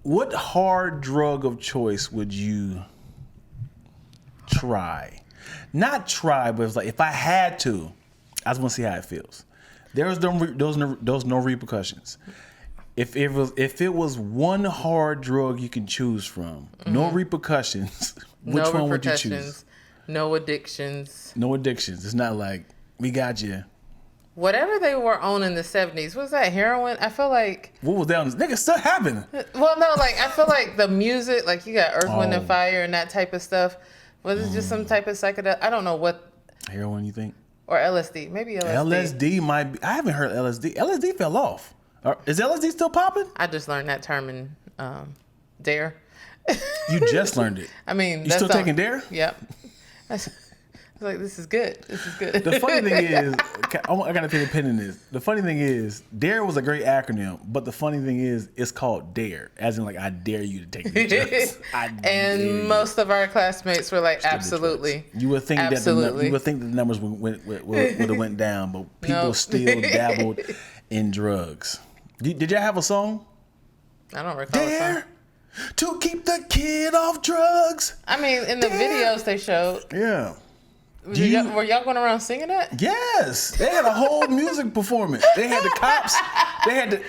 What hard drug of choice would you try? Not try, but it's like if I had to, I just want to see how it feels. There's no repercussions. If it was one hard drug you can choose from, no repercussions, which one would you choose? No addictions. No addictions. It's not like we got you. Whatever they were on in the 70s, what was that, heroin? I feel like... What was that on this? Nigga, still happening. Well, no, like, I feel like the music, like, you got Earth, Wind, and Fire and that type of stuff. Was it just some type of psychedelic? I don't know what... Heroin, you think? Or LSD. Maybe LSD. LSD might be... I haven't heard LSD. LSD fell off. Is LSD still popping? I just learned that term in DARE. You just learned it? I mean... You still taking DARE? Yep. I was like, this is good. This is good. The funny thing is, I got to take a pin in this. The funny thing is, DARE was a great acronym, but the funny thing is, it's called DARE, as in like, I dare you to take the drugs. And most of our classmates were like, absolutely. You would think that the numbers would have went down, but people still dabbled in drugs. Did y'all have a song? I don't recall a song. To keep the kid off drugs. I mean, in the videos they showed. Yeah. Were y'all going around singing that? Yes. They had a whole music performance. They had the cops.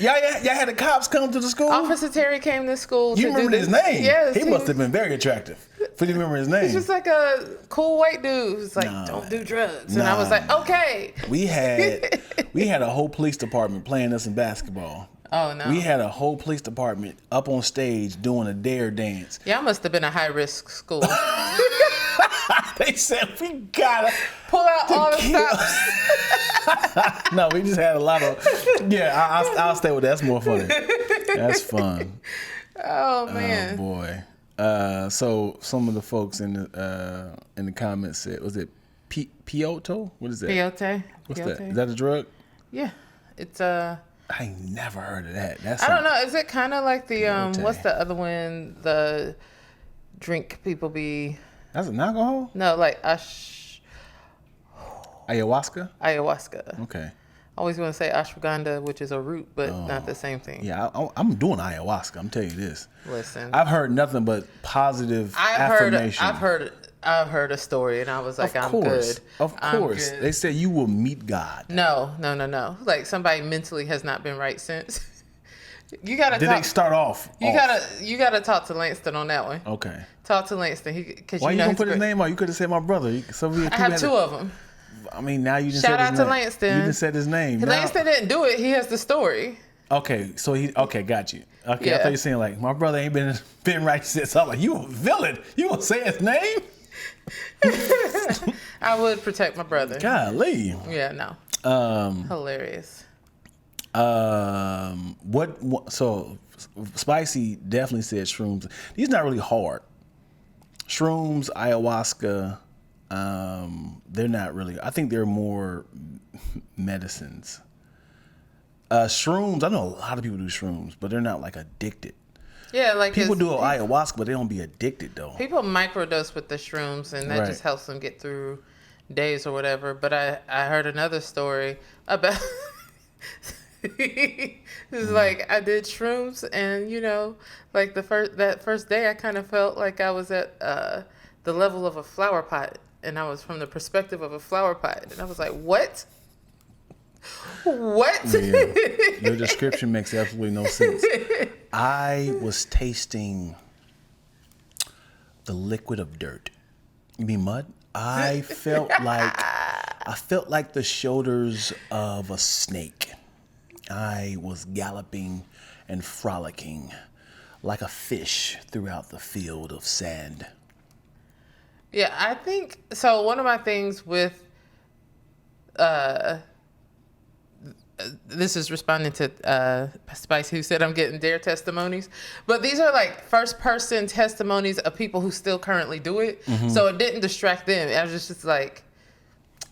Y'all had the cops come to the school. Officer Terry came to school. You remember his name? Yes. He must have been very attractive. If you remember his name. He's just like a cool white dude who's like, don't do drugs. And I was like, okay. We had a whole police department playing us in basketball. Oh, no. We had a whole police department up on stage doing a DARE dance. Y'all must have been a high-risk school. They said, we gotta pull out all the stops. No, we just had a lot of... Yeah, I'll stay with that. That's more funny. That's fun. Oh, man. Oh, boy. So some of the folks in the comments said, was it peyote? What is that? Peyote. What's that? Is that a drug? Yeah. It's I ain't never heard of that. I don't know. Is it kind of like the what's the other one? The drink people be. That's an alcohol? No, like ayahuasca. Ayahuasca. Okay. I always want to say ashwagandha, which is a root, but not the same thing. Yeah, I'm doing ayahuasca. I'm telling you this. Listen, I've heard nothing but positive affirmation. I've heard a story, and I was like, I'm good. Of course. They said you will meet God. No. Like somebody mentally has not been right since. You gotta. Did they start off? You gotta talk to Langston on that one. Okay. Talk to Langston. Why you gonna put his name out? You could have said my brother. I have two of them. I mean, now you just shout out to Langston. You just said his name. Langston didn't do it. He has the story. Okay, so got you. Okay, yeah. I thought you were saying like my brother ain't been right since. I'm like, you a villain. You gonna say his name? I would protect my brother. Golly. Yeah, no. Hilarious. So Spicy definitely said shrooms. These not really hard. Shrooms, ayahuasca, they're not really. I think they're more medicines. Shrooms, I know a lot of people do shrooms, but they're not like addicted. Yeah, like people do ayahuasca, but they don't be addicted though. People microdose with the shrooms, and that just helps them get through days or whatever. But I heard another story about. It's like I did shrooms, and like that first day, I kind of felt like I was at the level of a flower pot, and I was from the perspective of a flower pot, and I was like, what? What? Yeah. Your description makes absolutely no sense. I was tasting the liquid of dirt. You mean mud? I felt like the shoulders of a snake. I was galloping and frolicking like a fish throughout the field of sand. Yeah, I think so. One of my things with this is responding to Spice, who said I'm getting DARE testimonies, but these are like first person testimonies of people who still currently do it. Mm-hmm. So it didn't distract them. I was just like,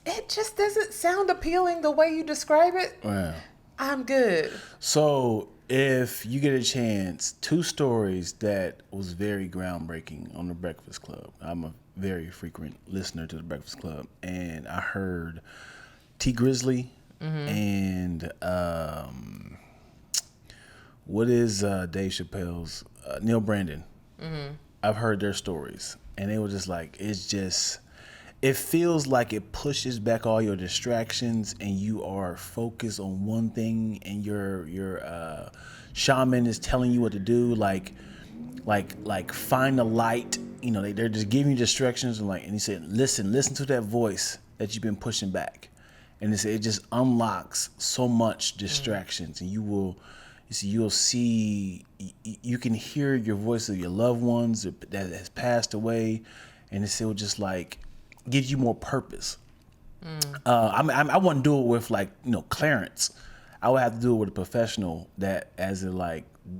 it just doesn't sound appealing the way you describe it. Wow. I'm good. So if you get a chance, 2 stories that was very groundbreaking on the Breakfast Club. I'm a very frequent listener to the Breakfast Club, and I heard T Grizzly and what is Dave Chappelle's Neil Brandon. I've heard their stories, and they were just like, it feels like it pushes back all your distractions, and you are focused on one thing, and your shaman is telling you what to do, like find the light. You know, they're just giving you distractions, and he said, listen to that voice that you've been pushing back, and it just unlocks so much distractions, and you'll see, you can hear your voice of your loved ones that has passed away, and it will just like give you more purpose. I wouldn't do it with Clarence. I would have to do it with a professional that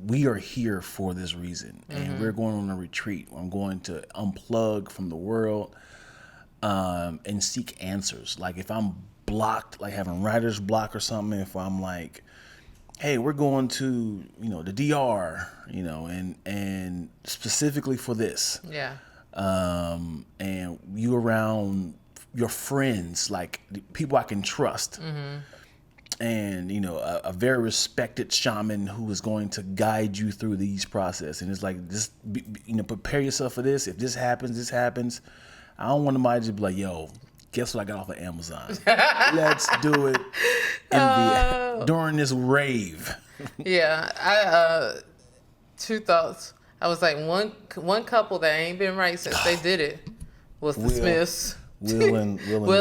we are here for this reason, and we're going on a retreat. I'm going to unplug from the world and seek answers. Like if I'm blocked, like having writer's block or something, if I'm like, hey, we're going to, the DR, and specifically for this. Yeah. And you around your friends, like people I can trust. And, a very respected shaman who is going to guide you through these processes. And it's like, just, prepare yourself for this. If this happens. I don't want somebody to be like, yo, guess what I got off of Amazon? Let's do it during this rave. Yeah. Two thoughts. I was like, one couple that ain't been right since they did it was the Smiths. Will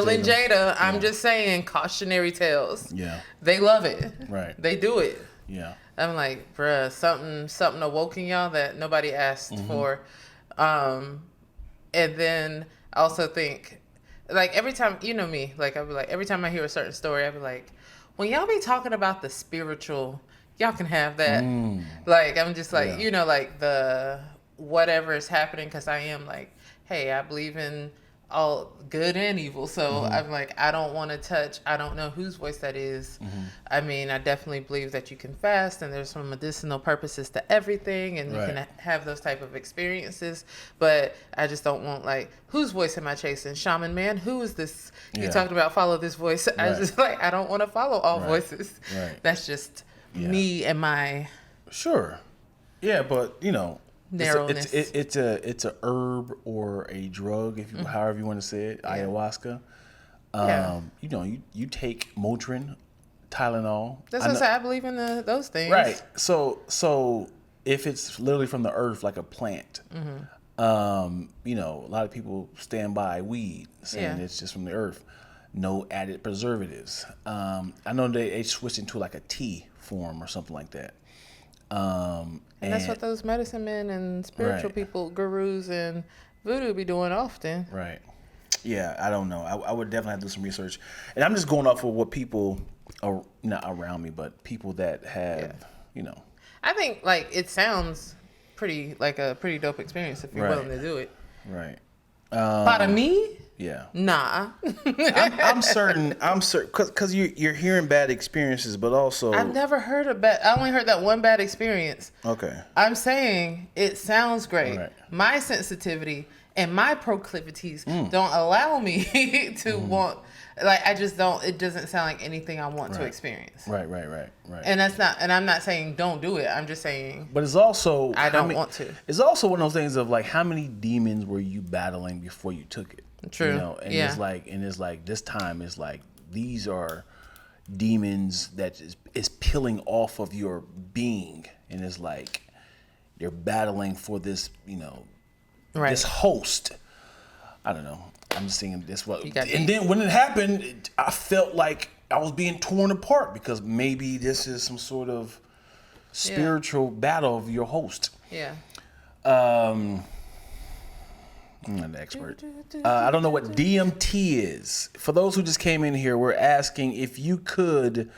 and Jada. I'm just saying, cautionary tales. Yeah. They love it. Right. They do it. Yeah. I'm like, bruh, something awoke in y'all that nobody asked for. And then I also think, like, every time, you know me, like, I'll be like, every time I hear a certain story, I'll be like, when y'all be talking about the spiritual, y'all can have that. Like, I'm just like, like the whatever is happening, because I am like, hey, I believe in all good and evil. So I'm like, I don't want to touch. I don't know whose voice that is. I mean, I definitely believe that you can fast and there's some medicinal purposes to everything, and you can have those type of experiences. But I just don't want, like, whose voice am I chasing? Shaman man? Who is this? You talked about follow this voice. I just I don't want to follow all voices. That's just me and my but narrowness. It's a herb or a drug, if you however you want to say it. Ayahuasca. You take Motrin, Tylenol. That's what I say. I believe in those things. Right. So if it's literally from the earth, like a plant, a lot of people stand by weed, saying it's just from the earth. No added preservatives. I know they switched into like a tea form or something like that. And that's what those medicine men and spiritual people, gurus and voodoo be doing often. Right. Yeah, I don't know. I would definitely have to do some research. And I'm just going off of what people are, not around me, but people that have, I think, like, it sounds like a pretty dope experience if you're willing to do it. Right. Para me? Yeah. Nah. I'm certain, because you're hearing bad experiences, but also I've never heard I only heard that one bad experience. Okay. I'm saying it sounds great. Right. My sensitivity and my proclivities don't allow me to want, like, I just don't, it doesn't sound like anything I want to experience. Right. And I'm not saying don't do it. I'm just saying. But it's also, I don't want to. It's also one of those things of, like, how many demons were you battling before you took it? True. It's like this time is like, these are demons that is peeling off of your being, and it's like they're battling for this, this host. I don't know. I'm just saying this. And then when it happened, I felt like I was being torn apart, because maybe this is some sort of spiritual battle of your host. Yeah. I'm not an expert. I don't know what DMT is. For those who just came in here, we're asking if you could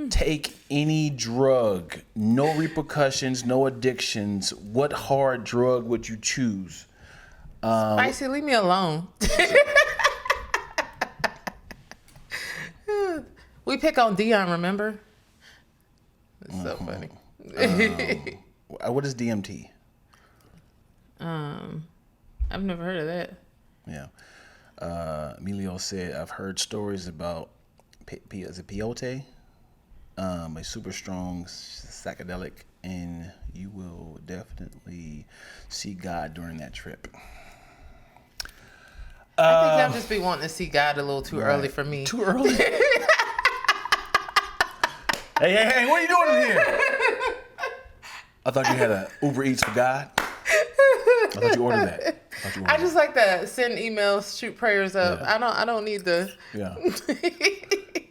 take any drug, no repercussions, no addictions, what hard drug would you choose? Spicy, leave me alone. We pick on Dion, remember? It's so funny. What is DMT? I've never heard of that. Yeah. Emilio said, I've heard stories about is it peyote? A super strong psychedelic and you will definitely see God during that trip. I think I'll just be wanting to see God a little too early for me. Too early? Hey, what are you doing in here? I thought you had a Uber Eats for God. I thought you ordered that. I just like to send emails, shoot prayers up. Yeah. I don't need the. Yeah.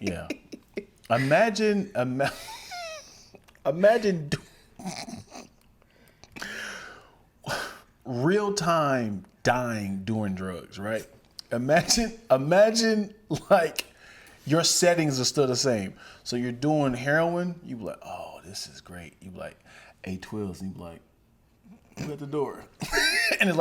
Yeah. Imagine real time dying doing drugs, right? Imagine like your settings are still the same. So you're doing heroin, you be like, oh, this is great. You be like, hey, Twills, and you be like, who at the door? And it's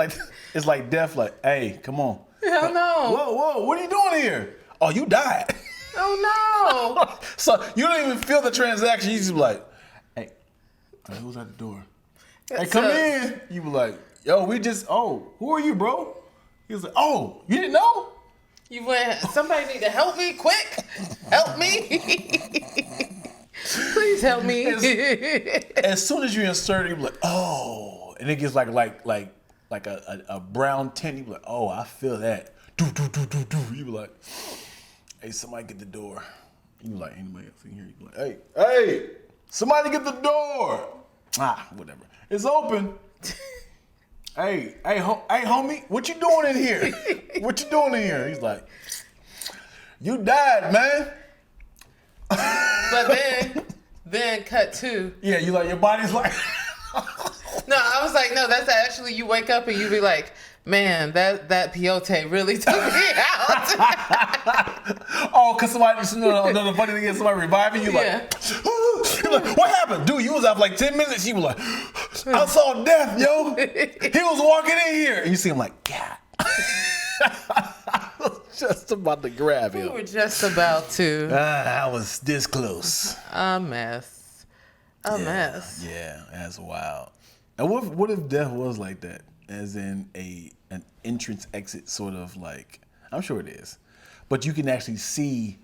like death, like, hey, come on. Hell no. Whoa, what are you doing here? Oh, you died. Oh no. So you don't even feel the transaction. You just be like, hey, who's at the door? Hey, come in. You be like, yo, who are you, bro? He was like, oh, you didn't know? You went, somebody need to help me, quick. Help me. Please help me. As soon as you insert it, you be like, oh. And it gets like a brown tint. You be like, oh, I feel that. Do. You be like, hey, somebody get the door. You be like, anybody else in here? You be like, hey, somebody get the door. Whatever. It's open. Hey, homie, what you doing in here? What you doing in here? He's like, you died, man. But then cut two. Yeah, you like, your body's like. No, I was like, no, that's actually, you wake up and you be like, man, that peyote really took me out. Oh, because somebody, the funny thing is somebody reviving you, like, you're like, what happened? Dude, you was out for like 10 minutes. You were like, I saw death, yo. He was walking in here. And you see him like, yeah. I was just about to grab him. We were just about to. I was this close. A mess. A mess. Yeah, that's wild. And what if death was like that? As in an entrance exit sort of like, I'm sure it is. But you can actually see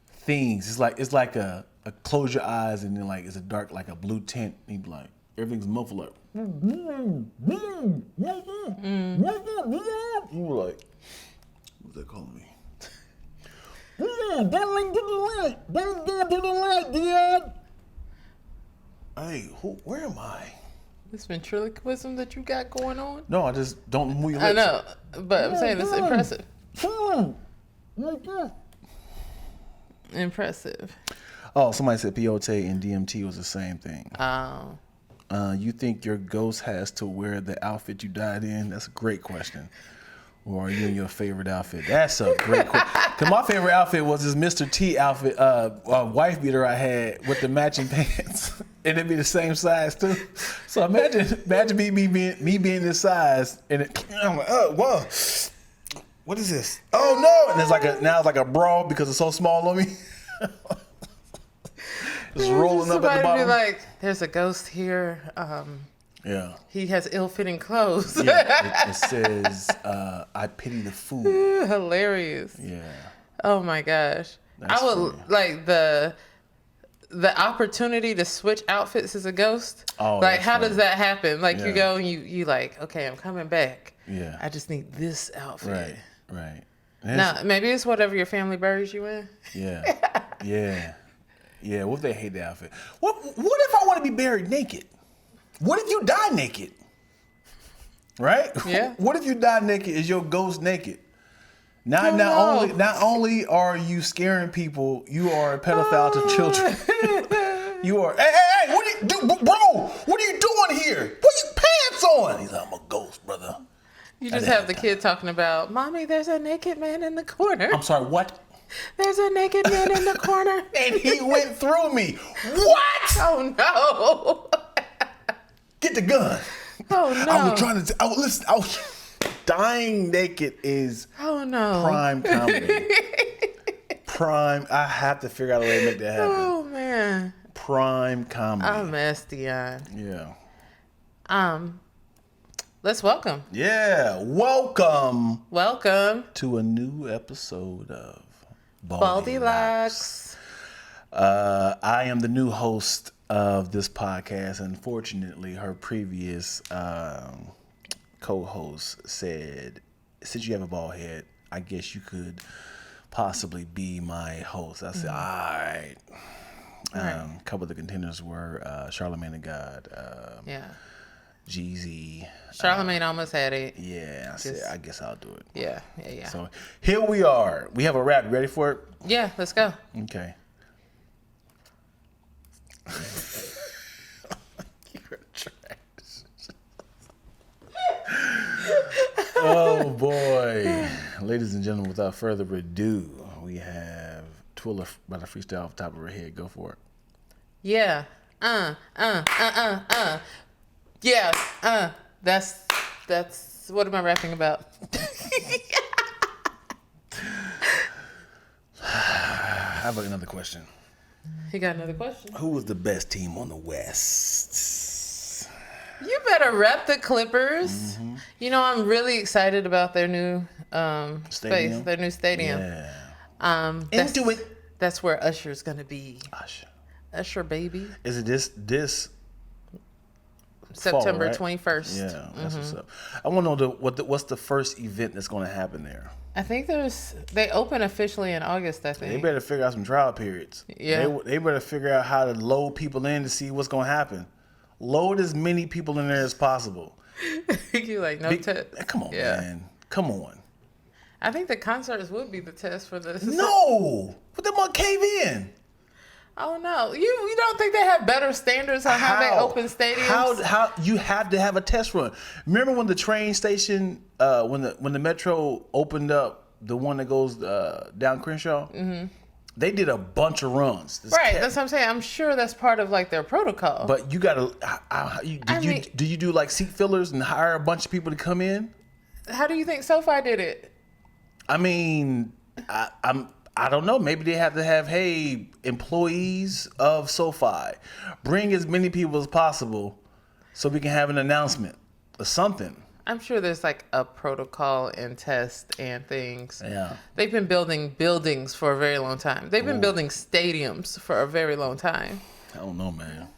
things. It's like a close your eyes and then like it's a dark, like a blue tint. And you be like, everything's muffled up. You were like, what's that calling me? Hey, where am I? This ventriloquism that you got going on? No, I just don't move your lips. I know, but I'm saying it's impressive. Impressive. Oh, somebody said peyote and DMT was the same thing. Oh. You think your ghost has to wear the outfit you died in? That's a great question. Or are you in your favorite outfit? That's a great question. Because my favorite outfit was this Mr. T outfit, wife beater I had with the matching pants. And it'd be the same size too. So imagine me being this size, and I'm like, oh, whoa, what is this? Oh no! And it's like a bra because it's so small on me. It's rolling up at the bottom. Be like, there's a ghost here. Yeah. He has ill-fitting clothes. Yeah. It says, "I pity the fool." Hilarious. Yeah. Oh my gosh. That's I would funny. like the opportunity to switch outfits as a ghost. Oh, like how does that happen? Like Yeah. you go and you like, okay, I'm coming back. Yeah. I just need this outfit. Right. Now maybe it's whatever your family buries you in. Yeah. What if they hate the outfit? What if I want to be buried naked? What if you die naked? Right? Yeah. What if you die naked? Is your ghost naked? Not only are you scaring people, you are a pedophile to children. You are. Hey! What are you do, bro? What are you doing here? Put your pants on. He's like, I'm a ghost, brother. You just have the kid talking about, Mommy, there's a naked man in the corner. I'm sorry, what? There's a naked man in the corner. And he went through me. What? Oh no. Get the gun. Oh no. I was trying to. Listen. Dying naked is prime comedy. Prime. I have to figure out a way to make that happen. Oh man. Prime comedy. I'm messed, Dion. Yeah. Let's welcome. Yeah. Welcome to a new episode of Baldie Locs. I am the new host, of this podcast. Unfortunately, her previous co-host said, since you have a bald head, I guess you could possibly be my host. I said, all right. A couple of the contenders were Charlamagne the God, Jeezy. Charlamagne almost had it. Yeah, I said, I guess I'll do it. Yeah. So here we are. We have a rap. You ready for it? Yeah, let's go. Okay. You're trash. Oh boy. Ladies and gentlemen, without further ado, we have Twilla by the freestyle off the top of her head. Go for it. Yeah. Yeah. That's what am I rapping about? How about another question? You got another question? Who was the best team on the West? You better rep the Clippers. Mm-hmm. You know, I'm really excited about their new space, their new stadium. Yeah. Into it. That's where Usher's gonna be. Usher, baby. Is it this September fall, right? 21st? Yeah, that's what's up. I want to know what's the first event that's going to happen there. I think they open officially in August, I think. They better figure out some trial periods. Yeah. They better figure out how to load people in to see what's going to happen. Load as many people in there as possible. You like no test? Come on, man. Come on. I think the concerts would be the test for this. No! Put them on cave in. Oh no! You don't think they have better standards on how they open stadiums? How you have to have a test run? Remember when the train station, when the metro opened up, the one that goes down Crenshaw? Mm-hmm. They did a bunch of runs. Right, that's what I'm saying. I'm sure that's part of like their protocol. But you gotta, do you do like seat fillers and hire a bunch of people to come in? How do you think SoFi did it? I mean, I don't know. Maybe they have to have, hey, employees of SoFi, bring as many people as possible so we can have an announcement or something. I'm sure there's like a protocol and test and things. Yeah. They've been building buildings for a very long time. They've been building stadiums for a very long time. I don't know, man.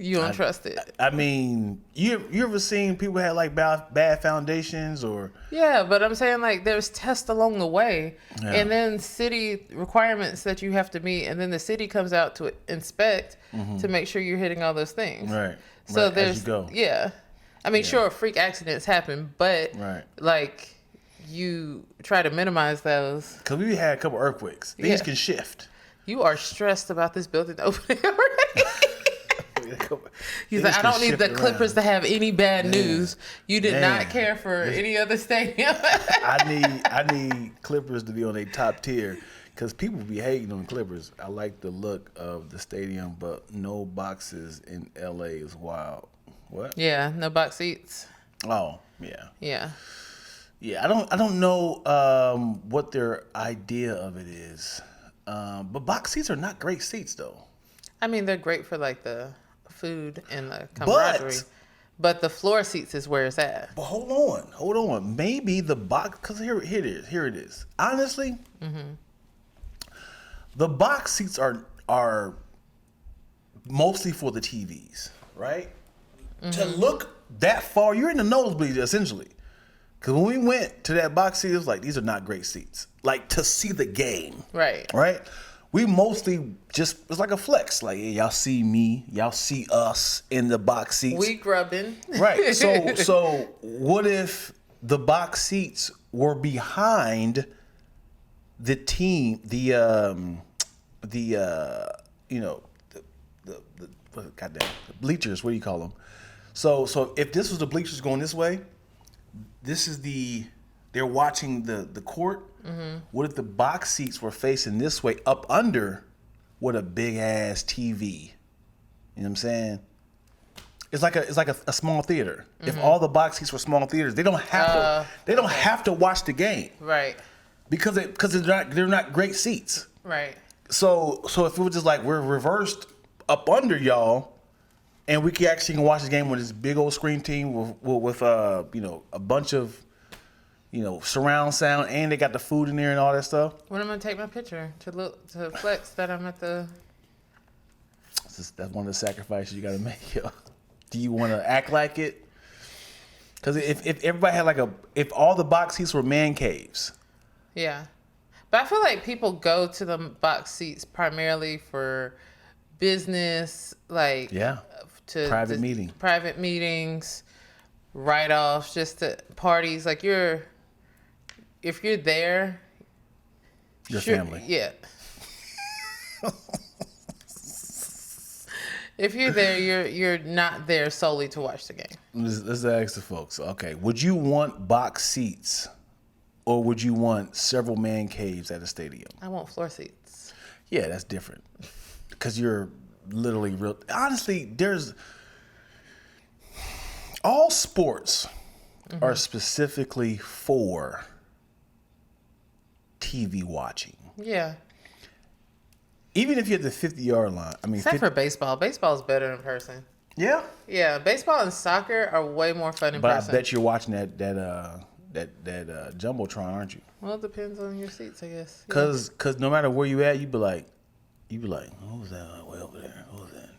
You don't trust it. I mean, you ever seen people have like bad foundations or? Yeah, but I'm saying like there's tests along the way, and then city requirements that you have to meet, and then the city comes out to inspect to make sure you're hitting all those things. Right. So right. there's As you go. Yeah, I mean, sure, freak accidents happen, but like you try to minimize those. Because we had a couple earthquakes. Things can shift. You are stressed about this building opening already. He's like, I don't need the Clippers to have any bad news. You did not care for any other stadium. I need Clippers to be on a top tier because people be hating on the Clippers. I like the look of the stadium, but no boxes in LA is wild. What? Yeah, no box seats. Oh, yeah. Yeah. Yeah, I don't know what their idea of it is. But box seats are not great seats though. I mean, they're great for like the food and the camaraderie. But the floor seats is where it's at. But hold on. Maybe the box, because here it is. Honestly, the box seats are mostly for the TVs, right? To look that far, you're in the nosebleed essentially. Because when we went to that box seat, it was like, these are not great seats. Like to see the game. Right. Right? We mostly just, it's like a flex. Like, hey, y'all see me, y'all see us in the box seats. We grubbing. Right. So what if the box seats were behind the team, the bleachers, what do you call them? So if this was the bleachers going this way, this is they're watching the court. What if the box seats were facing this way up under with a big ass TV? You know what I'm saying? It's like a small theater. If all the box seats were small theaters, they don't have to watch the game. Right. Because they're not great seats. Right. So if it was just like we're reversed up under y'all, and we can actually watch the game with this big old screen team with a bunch of surround sound, and they got the food in there and all that stuff. When am I gonna take my picture to flex that I'm at the That's one of the sacrifices you got to make, yo. Do you want to act like it? Because if everybody had if all the box seats were man caves. Yeah. But I feel like people go to the box seats primarily for business, like to private meetings, write-offs, just to parties. Like if you're there, your family. Yeah. If you're there, you're not there solely to watch the game. Let's ask the folks. Okay, would you want box seats, or would you want several man caves at a stadium? I want floor seats. Yeah, that's different. Because you're literally real. Honestly, all sports are specifically for TV watching. Yeah. Even if you're at the 50-yard line. I mean, except for baseball. Baseball's better in person. Yeah? Yeah, baseball and soccer are way more fun in person. But I bet you're watching that Jumbotron, aren't you? Well, it depends on your seats, I guess. Cause no matter where you at, you be like, who's that way over there? Who's that?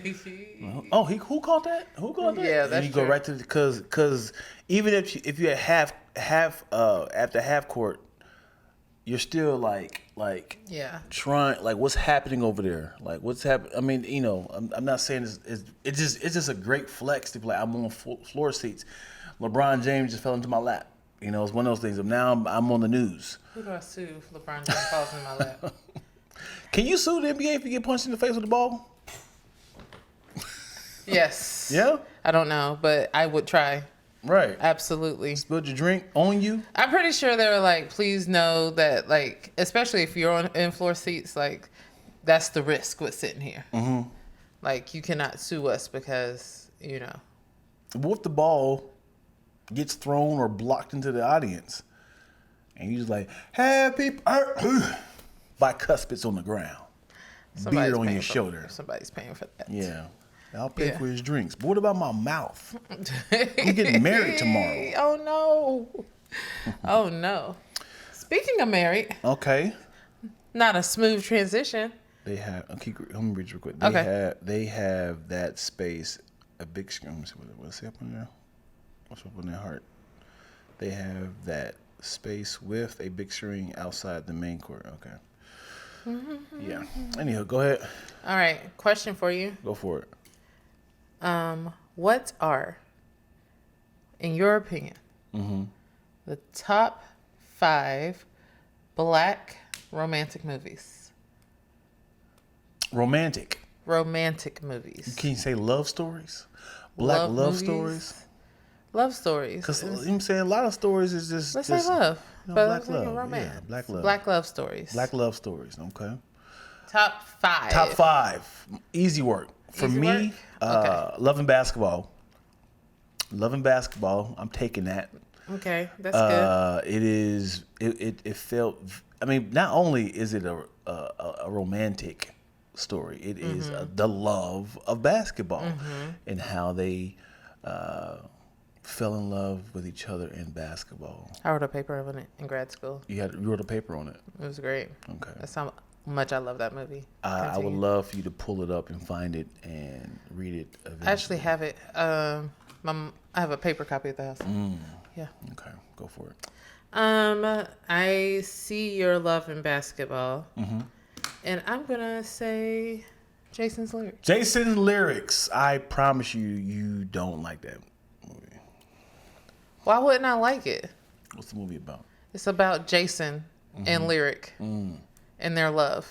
You be like, oh, who called that? Who called that? Yeah, that's and you go right to cause even if you at after half court, you're still like trying, like, what's happening over there? Like, what's happening? I mean, I'm not saying it's just a great flex to be like, I'm on floor seats. LeBron James just fell into my lap. It's one of those things. Now I'm on the news. Who do I sue if LeBron James falls in my lap? Can you sue the NBA if you get punched in the face with the ball? Yes. Yeah? I don't know, but I would try. Right. Absolutely. Spilled your drink on you? I'm pretty sure they were like, please know that, like, especially if you're in floor seats, like, that's the risk with sitting here. Mm-hmm. Like, you cannot sue us because, What if the ball gets thrown or blocked into the audience? And you just like, happy bicuspids on the ground. Beard on your shoulder. Somebody's paying for that. Yeah. I'll pay for his drinks. But what about my mouth? I'm getting married tomorrow. Oh, no. Oh, no. Speaking of married. Okay. Not a smooth transition. They have, let me read you real quick. They have that space, a big screen. Let me see what's up in there. What's up in their heart? They have that space with a big screen outside the main court. Okay. Yeah. Anyhow, go ahead. All right. Question for you. Go for it. What are, in your opinion, the top 5 Black romantic movies? Romantic movies. Can you say love stories? Black love stories? Love stories. Because I'm saying a lot of stories is just... Let's say love. But black love. Romance. Yeah, black love. Black love stories. Black love stories. Okay. Top 5. Top 5. Easy work. For me, Love and Basketball. Love and Basketball. I'm taking that. Okay, that's good. It is. It felt. I mean, not only is it a romantic story, it is the love of basketball and how they fell in love with each other in basketball. I wrote a paper on it in grad school. You wrote a paper on it. It was great. Okay. That's how much I love that movie. I would love for you to pull it up and find it and read it eventually. I actually have it. I have a paper copy at the house. Yeah. Okay, go for it. I see your love in basketball, and I'm gonna say Jason's Lyrics. Jason's Lyrics. I promise you don't like that movie. Why wouldn't I like it? What's the movie about? It's about Jason and Lyric. And their love.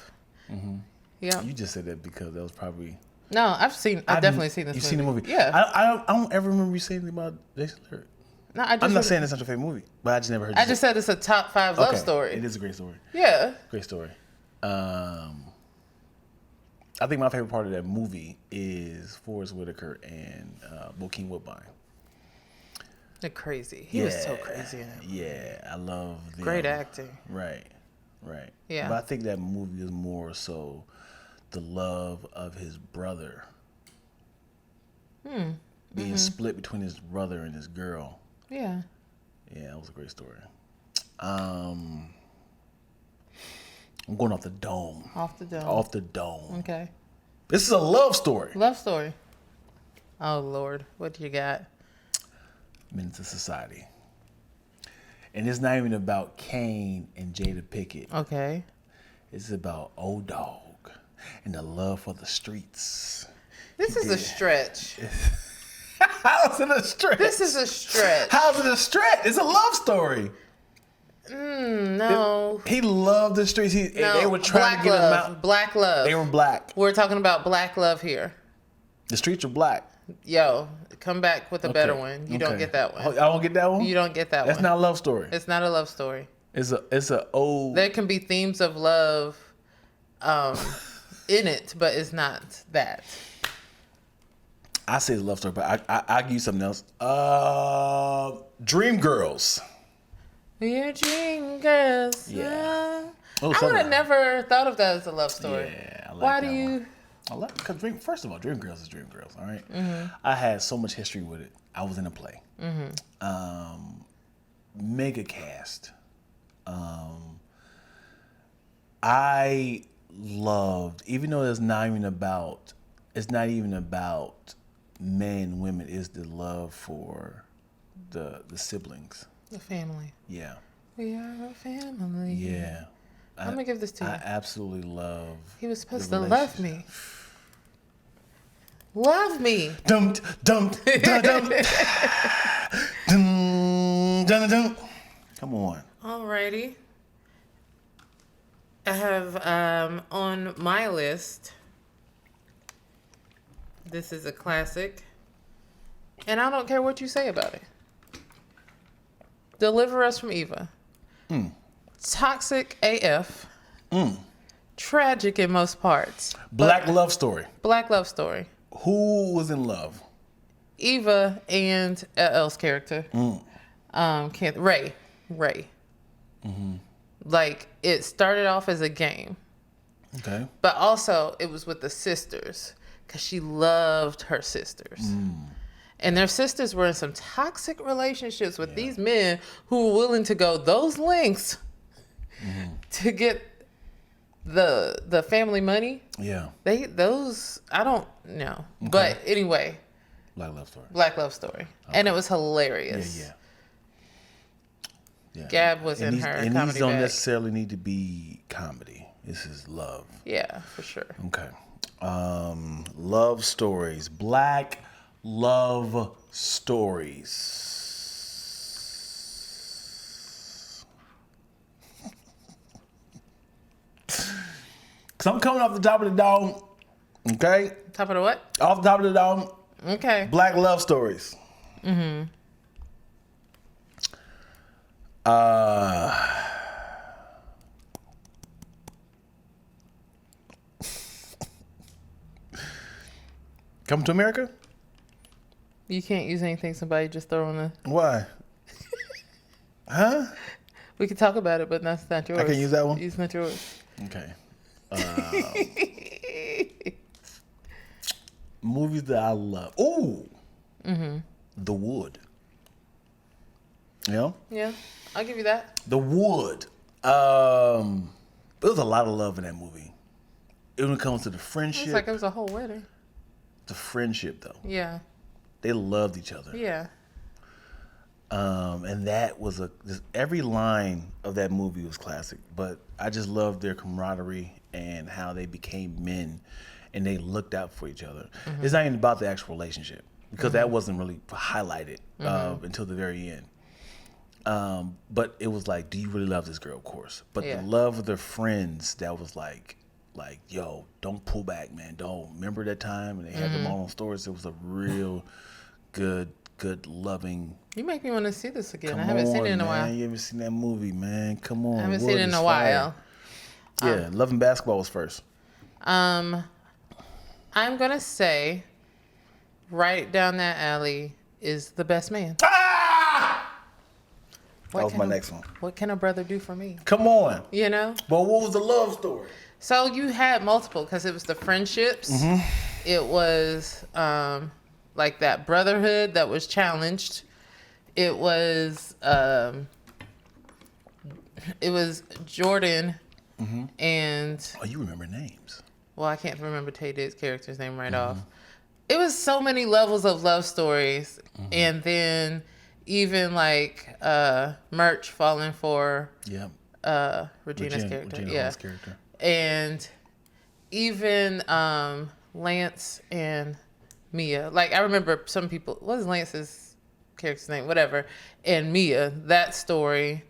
Yeah. You just said that because that was probably... No, I've definitely seen this movie. You've seen the movie? Yeah. I don't ever remember you saying anything about Jason Lyric. No, I'm not saying it's not your favorite movie, but I just never heard you I just said it's a top 5 love story. It is a great story. Yeah. Great story. I think my favorite part of that movie is Forrest Whitaker and Bokeem Woodbine. They're crazy. He was so crazy in it. Yeah, I love them. Great acting. Right. Yeah. But I think that movie is more so the love of his brother. Being split between his brother and his girl. Yeah. Yeah, that was a great story. I'm going off the dome. Off the dome. Off the dome. Okay. This is a love story. Love story. Oh, Lord. What you got? Menace to Society. And it's not even about Kane and Jada Pinkett. Okay. It's about Old Dog and the love for the streets. This is a stretch. How's it a stretch? This is a stretch. How's it a stretch? It's a love story. No. He loved the streets. They were trying to get him out. Black love. They were black. We're talking about black love here. The streets are black. Yo, come back with a better one. You don't get that one. I don't get that one? You don't get that one. That's not a love story. It's not a love story. It's a old. There can be themes of love in it, but it's not that. I say it's a love story, but I'll give you something else. Dream Girls. We're dream girls. Yeah. I would have never thought of that as a love story. Yeah, I like Why that do you? one. I like because first of all, Dream Girls is Dream Girls. All right? Mm-hmm. I had so much history with it. I was in a play. Mm-hmm. Mega cast. I loved, even though it's not even about men and women. It's the love for the siblings. The family. Yeah. We are a family. Yeah. I'm gonna give this to you. I absolutely love. He was supposed the to love me. Love me. Dum dum dum dum dum dum dum. Come on. Alrighty. I have on my list. This is a classic, and I don't care what you say about it. Deliver Us from Eva. Toxic AF. Tragic in most parts. Black love story. Black love story. Who was in love? Eva and LL's character. Ray. Like, it started off as a game. Okay. But also, it was with the sisters. Because she loved her sisters. And their sisters were in some toxic relationships with these men who were willing to go those lengths to get the family money. Yeah. I don't know. Okay. But anyway. Black love story. Okay. And it was hilarious. Yeah. Gab was in her comedy And these don't bag. necessarily need to be comedy. This is love. Yeah, for sure. Okay. Love stories. Black love stories. Cause I'm coming off the top of the dome. Okay? Top of the what? Off the top of the dome. Okay. Black love stories. Come to America? You can't use anything somebody just throw on the... Why? Huh? We can talk about it, but that's not yours. I can use that one? It's not yours. Okay. Movies that I love. Ooh. The Wood. You know? Yeah, I'll give you that. The Wood. There was a lot of love in that movie. When it comes to the friendship. It's like it was a whole wedding. The friendship, though. Yeah. They loved each other. Yeah. And that was every line of that movie was classic. But I just loved their camaraderie and how they became men and they looked out for each other. It's not even about the actual relationship because that wasn't really highlighted until the very end. But it was like, do you really love this girl? Of course. But the love of their friends, that was like, yo, don't pull back, man. Don't remember that time and they had them all on stories. It was a real good, loving. You make me want to see this again. Come I haven't on, seen it in a man. while. You haven't seen that movie, man. Come on. I haven't seen it in a while. Yeah, Love and Basketball was first. I'm gonna say, right down that alley is The Best Man. Ah! That was my next one. What can a brother do for me? Come on. You know? But what was the love story? So you had multiple because it was the friendships. It was like that brotherhood that was challenged. It was Jordan and Oh, you remember names. well, I can't remember Tay Diggs' character's name right off. It was so many levels of love stories. And then even like Murch falling for Regina's character. Hall's character. And even Lance and Mia. Like, I remember some people, what was Lance's character's name? Whatever. And Mia, that story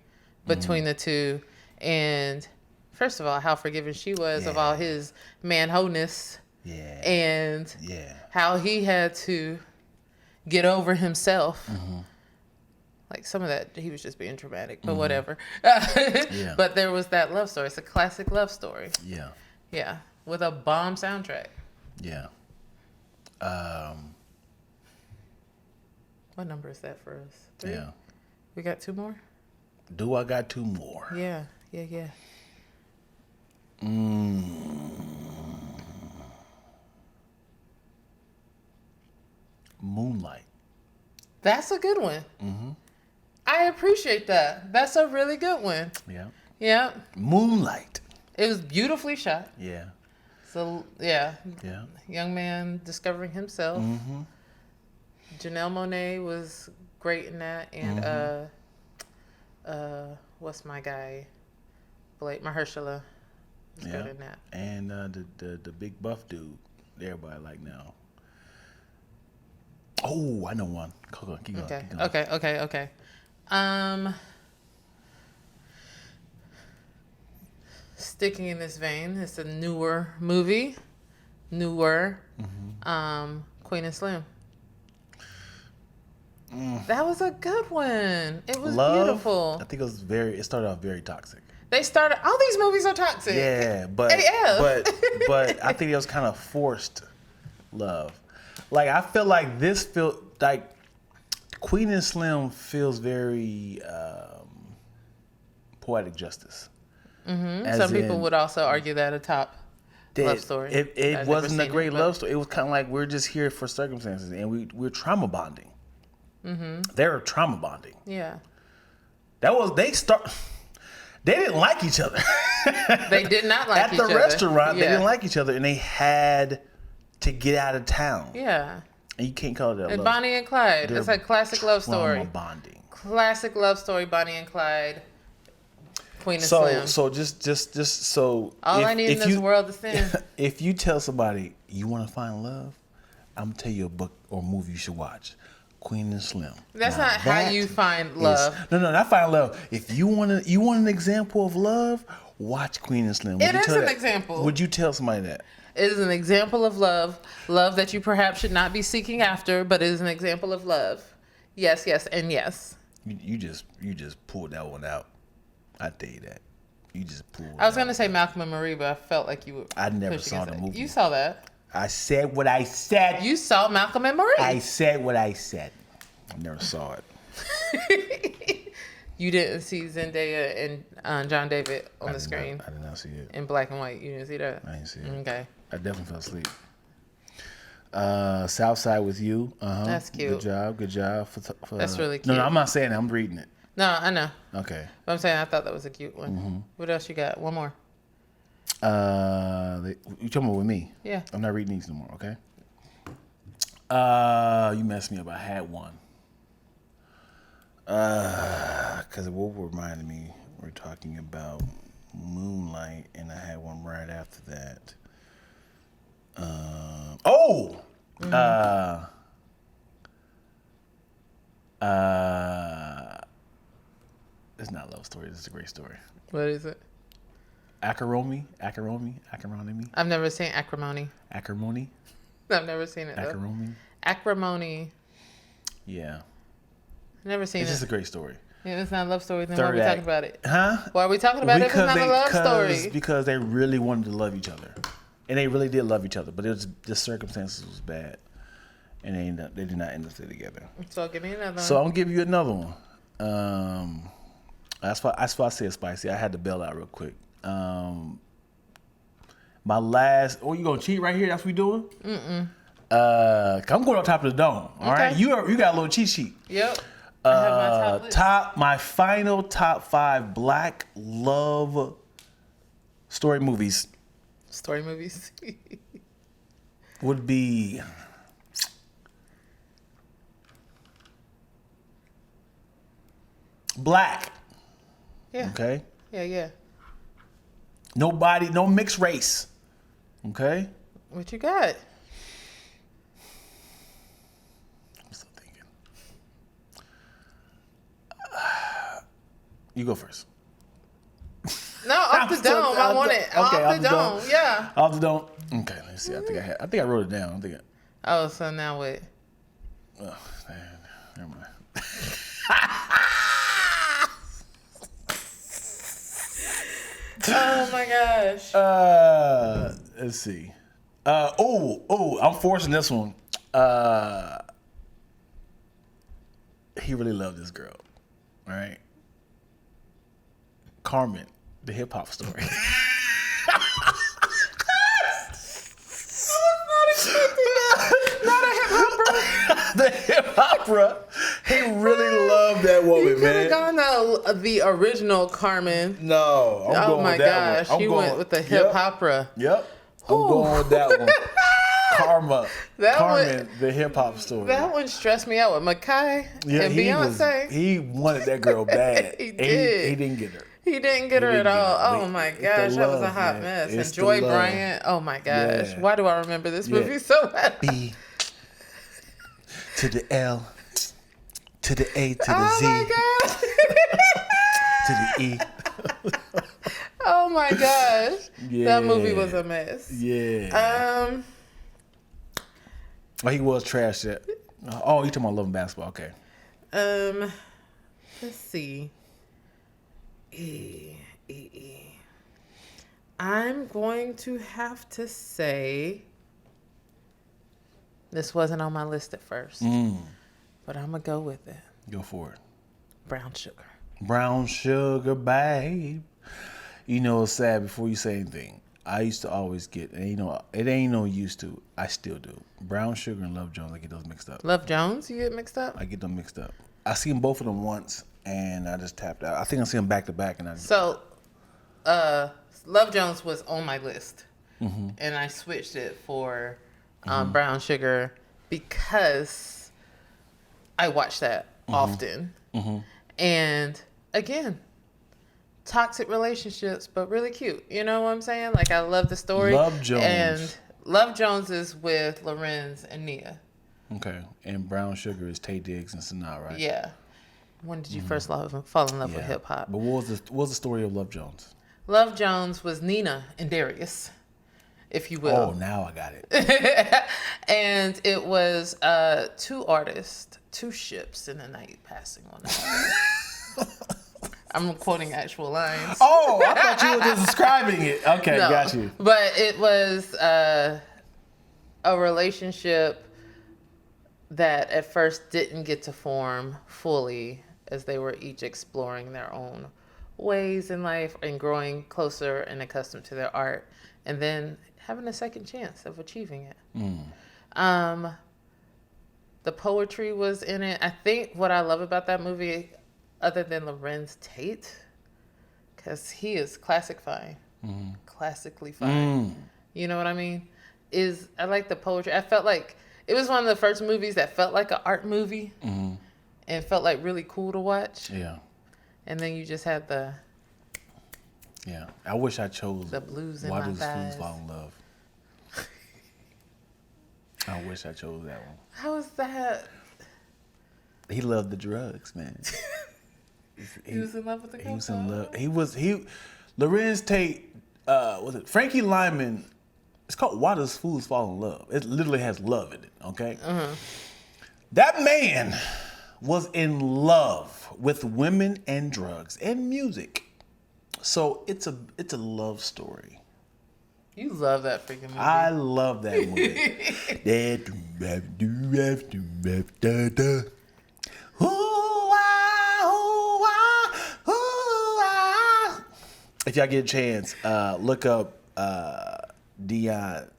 between the two. And first of all, how forgiving she was of all his man-ho-ness. Yeah. And how he had to get over himself. Like, some of that, he was just being dramatic, but whatever. But there was that love story. It's a classic love story. Yeah. Yeah. With a bomb soundtrack. Yeah. What number is that for us? 3? Yeah. We got 2 more? Do I got 2 more? Yeah. Moonlight. That's a good one. I appreciate that. That's a really good one. Yeah. Moonlight. It was beautifully shot. Yeah. So, young man discovering himself. Janelle Monáe was great in that. And, what's my guy? Blake Mahershala was good in that. And the big buff dude that everybody like now. Oh, I know one. Keep going. Okay. Sticking in this vein, it's a newer movie. Queen and Slim. That was a good one. It was beautiful. I think it started off very toxic. All these movies are toxic. Yeah, but I think it was kind of forced love. Like, I feel like this like Queen and Slim feels very poetic justice. Some people would also argue that a top love story. It wasn't a great love story. It was kind of like we're just here for circumstances, and we're trauma bonding. They were trauma bonding. Yeah. They didn't like each other. They did not like each other. At the restaurant, they didn't like each other, and they had to get out of town. Yeah. And you can't call it a love. Bonnie and Clyde. It's a classic love story. Trauma bonding. Classic love story, Bonnie and Clyde. Queen and Slim. So just so all I need in this world is sin. If you tell somebody you want to find love, I'm gonna tell you a book or movie you should watch. Queen and Slim. That's not how you find love. No, not find love. If you want an example of love, watch Queen and Slim. It is an example. Would you tell somebody that? It is an example of love that you perhaps should not be seeking after, but it is an example of love. Yes, and yes. You just pulled that one out. I tell you that. You just pulled. I was gonna say Malcolm and Marie, but I felt like you were. I never saw the movie. You saw that. I said what I said. You saw Malcolm and Marie. I said what I said. I never saw it. You didn't see Zendaya and John David on the screen? I did not see it. In black and white. You didn't see that? I didn't see it. Okay. I definitely fell asleep. Southside with You. That's cute. Good job. That's really cute. No, I'm not saying that. I'm reading it. No, I know. Okay. But I'm saying I thought that was a cute one. What else you got? One more. You talking about with me? Yeah. I'm not reading these no more, okay? You messed me up. I had one. Because what reminded me, we're talking about Moonlight, and I had one right after that. It's not a love story. It's a great story. What is it? Acrimony. I've never seen Acrimony. Acrimony. I've never seen it. Acrimony. Yeah. I've never seen it. It's just a great story. Yeah, it's not a love story. Then why are we talking about it? Huh? Why are we talking about it if it's not a love story? Because they really wanted to love each other. And they really did love each other. But the circumstances was bad. And they did not end up together. So give me another one. So I'm going to give you another one. That's why I said spicy. I had to bail out real quick. My last... Oh, you going to cheat right here? That's what we doing? I'm going on top of the dome. All right? You got a little cheat sheet. Yep. I have my top list. My final top 5 black love story movies. Story movies. would be black. Yeah. Okay. Yeah. Nobody, no mixed race. Okay. What you got? I'm still thinking. You go first. No, off the dome. I want it. Okay, off the dome. Yeah. Off the dome. Okay, let's see. I think I wrote it down. Oh, so now what? Oh, man, never mind. Oh my gosh. Let's see. I'm forcing this one. He really loved this girl. All right. Carmen, the hip hop story. The hip opera. He really loved that woman, You could man. have gone the original Carmen. No, I'm going with that one. You went with the hip opera. Yep. I'm going with that one. Carmen, One, the hip hop story. that one stressed me out with Makai and Beyonce. He wanted that girl bad. He did. He didn't get her. He didn't get her at all. Oh my gosh, that was a hot mess. It's And Joy the love. Bryant. Oh my gosh. Yeah. Why do I remember this movie so bad? B to the L to the A to the Oh Z my gosh. to the E. Oh my gosh. Yeah. That movie was a mess. Yeah. Oh, he was trash. Oh, you talking about Love and Basketball? Okay. Let's see. I'm going to have to say this wasn't on my list at first, but I'm gonna go with it. Go for it. Brown Sugar. Brown sugar, babe. You know, it's sad. Before you say anything, I used to always get, and you know, it ain't no used to. I still do. Brown Sugar and Love Jones, I get those mixed up. Love Jones, you get mixed up? I get them mixed up. I seen both of them once, and I just tapped out. I think I seen them back to back, and So, Love Jones was on my list, and I switched it for Brown Sugar because I watch that often. And again, toxic relationships, but really cute. You know what I'm saying? Like, I love the story. Love Jones. And Love Jones is with Lorenz and Nia. Okay, and Brown Sugar is Tay Diggs and Sanaa, right? Yeah. When did you first fall in love with hip hop? But what was the story of Love Jones? Love Jones was Nina and Darius, if you will. Oh, now I got it. And it was two artists, two ships in the night passing one another. I'm quoting actual lines. Oh, I thought you were just describing it. Okay, No, got you. But it was a relationship that at first didn't get to form fully as they were each exploring their own ways in life and growing closer and accustomed to their art, and then having a second chance of achieving it. The poetry was in it. I think what I love about that movie, other than Lorenz Tate, because he is classic fine, classically fine. You know what I mean? Is I like the poetry. I felt like it was one of the first movies that felt like an art movie and felt like really cool to watch. Yeah. And then you just had the I wish I chose the blues in Why my Does thighs. Fools Fall in Love? I wish I chose that one. How was that? He loved the drugs, man. He was in love with the girl. He was in love. Lorenz Tate, was it Frankie Lyman? It's called Why Does Fools Fall in Love? It literally has love in it, okay? That man was in love with women and drugs and music. So it's a love story. You love that freaking movie. I love that movie. If y'all get a chance, look up Dion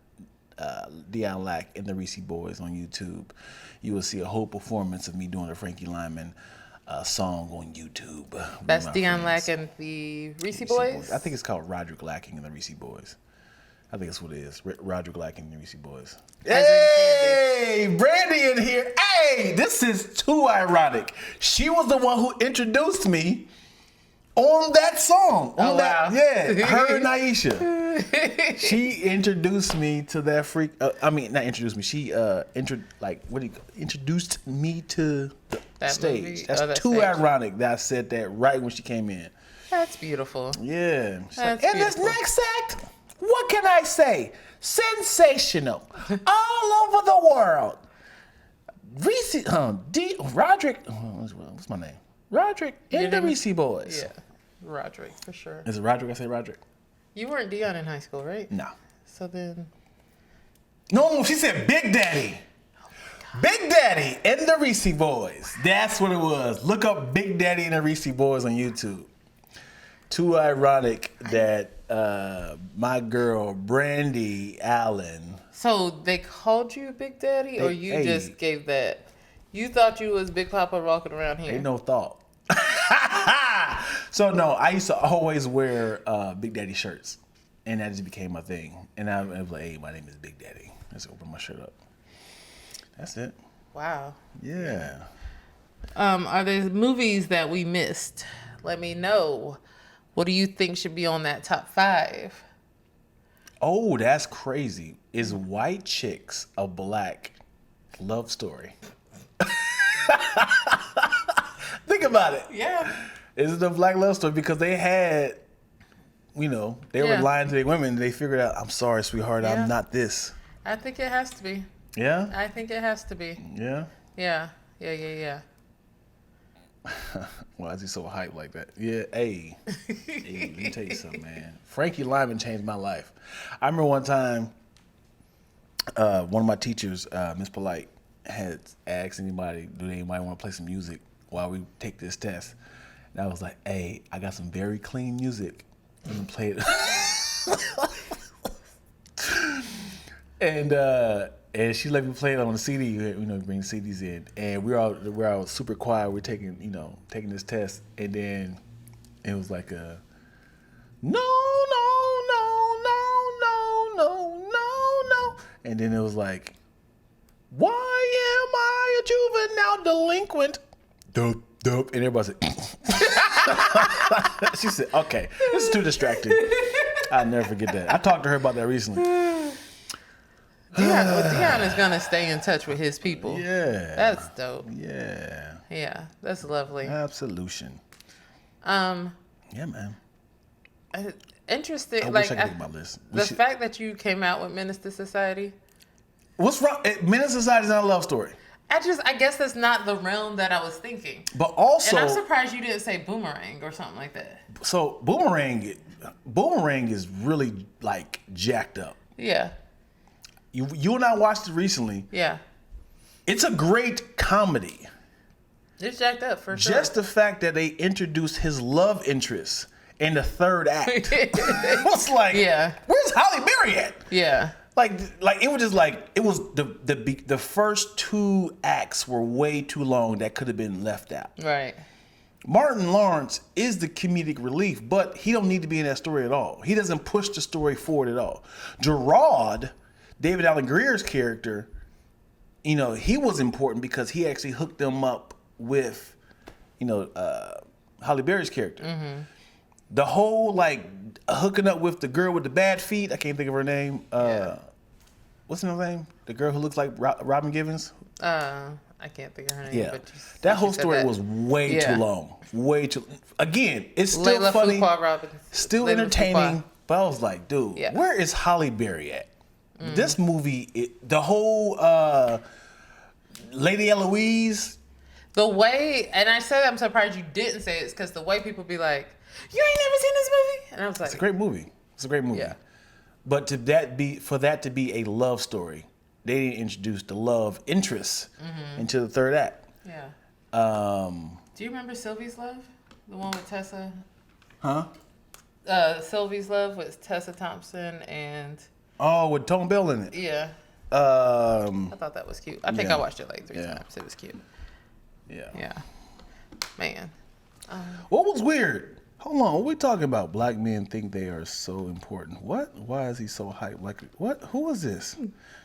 Lack and the Reese Boys on YouTube. You will see a whole performance of me doing a Frankie Lyman song on YouTube. That's Dion Lack and the Reese Boys? I think it's called Roderick Lacking and the Reese Boys. I think that's what it is. Roderick Lack and the Reese Boys. As in Hey, Brandy in here. Hey, this is too ironic. She was the one who introduced me on that song. Oh, wow. Yeah, her and Aisha. She introduced me to that freak. Not introduced me. She introduced me to the That stage. movie? That's that too stage. ironic that I said that right when she came in. That's beautiful. Yeah. She's That's and this beautiful. next act, what can I say? Sensational. All over the world. Reese, Roderick, what's my name? Roderick and the Reese Boys. Yeah, Roderick, for sure. Is it Roderick? I say Roderick. You weren't Dion in high school, right? No. So then... No, she said Big Daddy. Big Daddy and the Reese Boys. That's what it was. Look up Big Daddy and the Reese Boys on YouTube. Too ironic that my girl Brandy Allen. So they called you Big Daddy, or you just gave that? You thought you was Big Papa walking around here? Ain't no thought. So no, I used to always wear Big Daddy shirts, and that just became my thing. And I was like, "Hey, my name is Big Daddy." I just open my shirt up. That's it. Wow. Yeah. Are there movies that we missed? Let me know. What do you think should be on that top 5? Oh, that's crazy. Is White Chicks a Black love story? Think about it. Yeah. Is it a Black love story? Because they had, they were lying to their women. They figured out, I'm sorry, sweetheart, I'm not this. I think it has to be. Yeah? I think it has to be. Yeah? Yeah. Why is he so hyped like that? Yeah, hey, let me tell you something, man. Frankie Lyman changed my life. I remember one time, one of my teachers, Miss Polite, had asked anybody, do anybody want to play some music while we take this test? And I was like, hey, I got some very clean music. I'm gonna play it. And she let me play it on the CD. Bring the CDs in, and we're all super quiet. We're taking this test, and then it was like no, and then it was like, why am I a juvenile delinquent? Dope, and everybody said. She said, okay, this is too distracting. I'll never forget that. I talked to her about that recently. Dion is going to stay in touch with his people. Yeah. That's dope. Yeah. Yeah, that's lovely. Absolution. Yeah, man. Interesting. I wish I could think about this. The fact that you came out with Menace to Society. What's wrong? Menace to Society is not a love story. I guess that's not the realm that I was thinking. But also, and I'm surprised you didn't say Boomerang or something like that. So Boomerang is really like jacked up. Yeah. You and I watched it recently. Yeah. It's a great comedy. It's jacked up for sure. Just the fact that they introduced his love interest in the third act. It was like, where's Halle Berry at? Yeah. Like it was just like it was the first 2 acts were way too long that could have been left out. Right. Martin Lawrence is the comedic relief, but he don't need to be in that story at all. He doesn't push the story forward at all. Gerard, David Alan Grier's character, he was important because he actually hooked them up with, Halle Berry's character. Mm-hmm. The whole hooking up with the girl with the bad feet. I can't think of her name. What's her name? The girl who looks like Robin Givens. I can't think of her name. Yeah, but that whole story was way too long. Way too. Again, it's still Layla funny, Fuqua still Layla entertaining. Fuqua. But I was like, dude, where is Halle Berry at? This movie, the whole Lady Eloise. The way, and I said I'm surprised you didn't say it, because the way people be like, you ain't never seen this movie? And I was like, it's a great movie. It's a great movie. Yeah. But for that to be a love story, they didn't introduce the love interest into the third act. Yeah. Do you remember Sylvie's Love? The one with Tessa? Huh? Sylvie's Love with Tessa Thompson and... Oh, with Tone Bell in it. Yeah. I thought that was cute. I think I watched it like 3 times. It was cute. Yeah. Yeah. Man. What was weird? Hold on, what we talking about? Black men think they are so important. What? Why is he so hyped? Like, what? Who is this?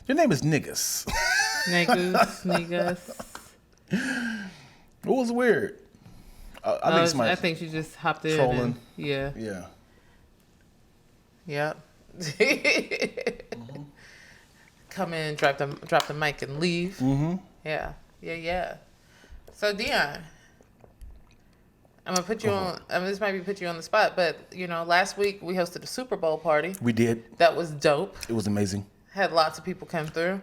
Your name is Niggas. Niggas. What was weird? I think she just hopped in. Trolling. Yeah. Yep. Mm-hmm. Come in, drop the mic, and leave. Mm-hmm. Yeah. So Dion, I'm gonna put you on. This might be put you on the spot, but last week we hosted a Super Bowl party. We did. That was dope. It was amazing. Had lots of people come through.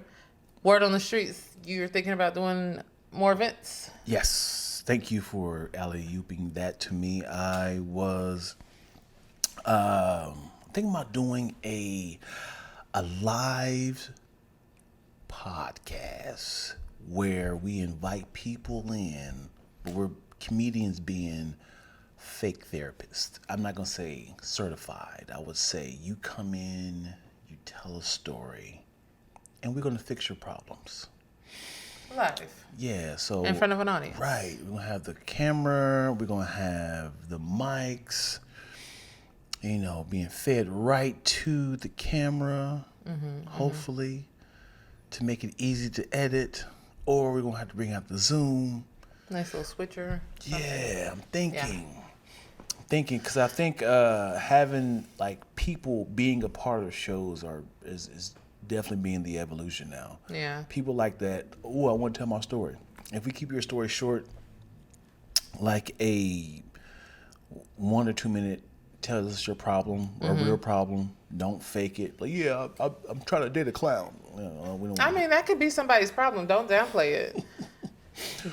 Word on the streets, you're thinking about doing more events? Yes. Thank you for alley-ooping that to me. I was thinking about doing a live podcast where we invite people in, but we're comedians being fake therapists. I'm not going to say certified. I would say you come in, you tell a story, and we're going to fix your problems. Live. Yeah, so in front of an audience. Right. We're gonna have the camera, we're gonna have the mics, being fed right to the camera, hopefully, to make it easy to edit. Or we're gonna have to bring out the Zoom. Nice little switcher. Yeah, I'm thinking. Because I think having people being a part of shows is definitely being the evolution now. Yeah. People like that. Oh, I want to tell my story. If we keep your story short, like a 1 or 2 minute, tell us your problem, a real problem. Don't fake it. Like, yeah, I'm trying to date a clown. That could be somebody's problem. Don't downplay it.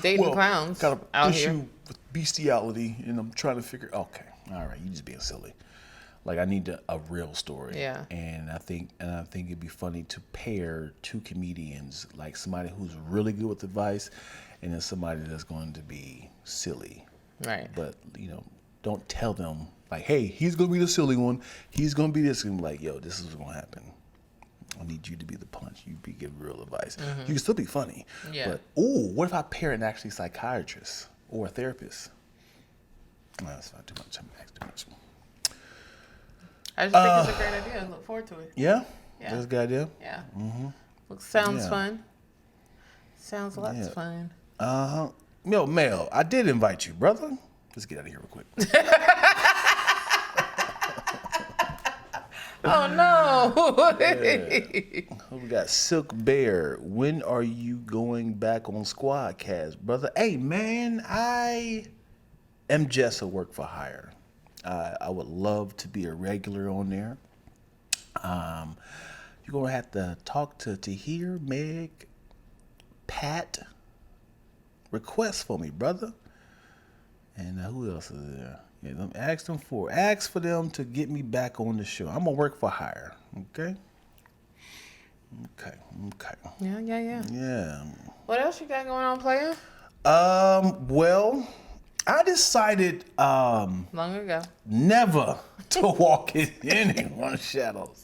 Dating clowns got an out issue here with bestiality, and I'm trying to figure. Okay, all right, you just being silly. Like, I need a real story. Yeah. And I think it'd be funny to pair two comedians, like somebody who's really good with advice and then somebody that's going to be silly. Right. But, don't tell them, like, hey, he's going to be the silly one. He's going to be this. And like, yo, this is what's going to happen. I need you to be the punch. You give real advice. You can still be funny. Yeah. But, what if I pair an actually psychiatrist or a therapist? No, that's not too much. I'm asking too much. I just think it's a great idea. I look forward to it. Yeah? That's a good idea? Yeah. Sounds fun. Sounds lots of fun. Yo, Mel, I did invite you, brother. Let's get out of here real quick. Oh, no. We got Silk Bear. When are you going back on Squadcast, brother? Hey, man, I am just a work for hire. I would love to be a regular on there. You're going to have to talk to Tahir, Meg, Pat. Request for me, brother. And who else is there? Yeah, ask for them to get me back on the show. I'm going to work for hire. Okay? Okay. Yeah. What else you got going on, player? Well, I decided long ago never to walk in anyone's shadows.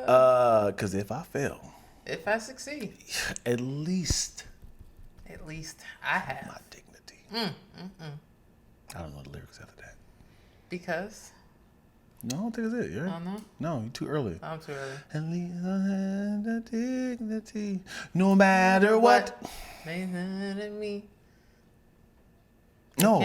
Because if I fail, if I succeed, at least I have my dignity. I don't know the lyrics after that. Because? No, I don't think it's it. Yeah. Oh, no? No, you're too early. I'm too early. At least I have the dignity, no matter what. They none of me. No.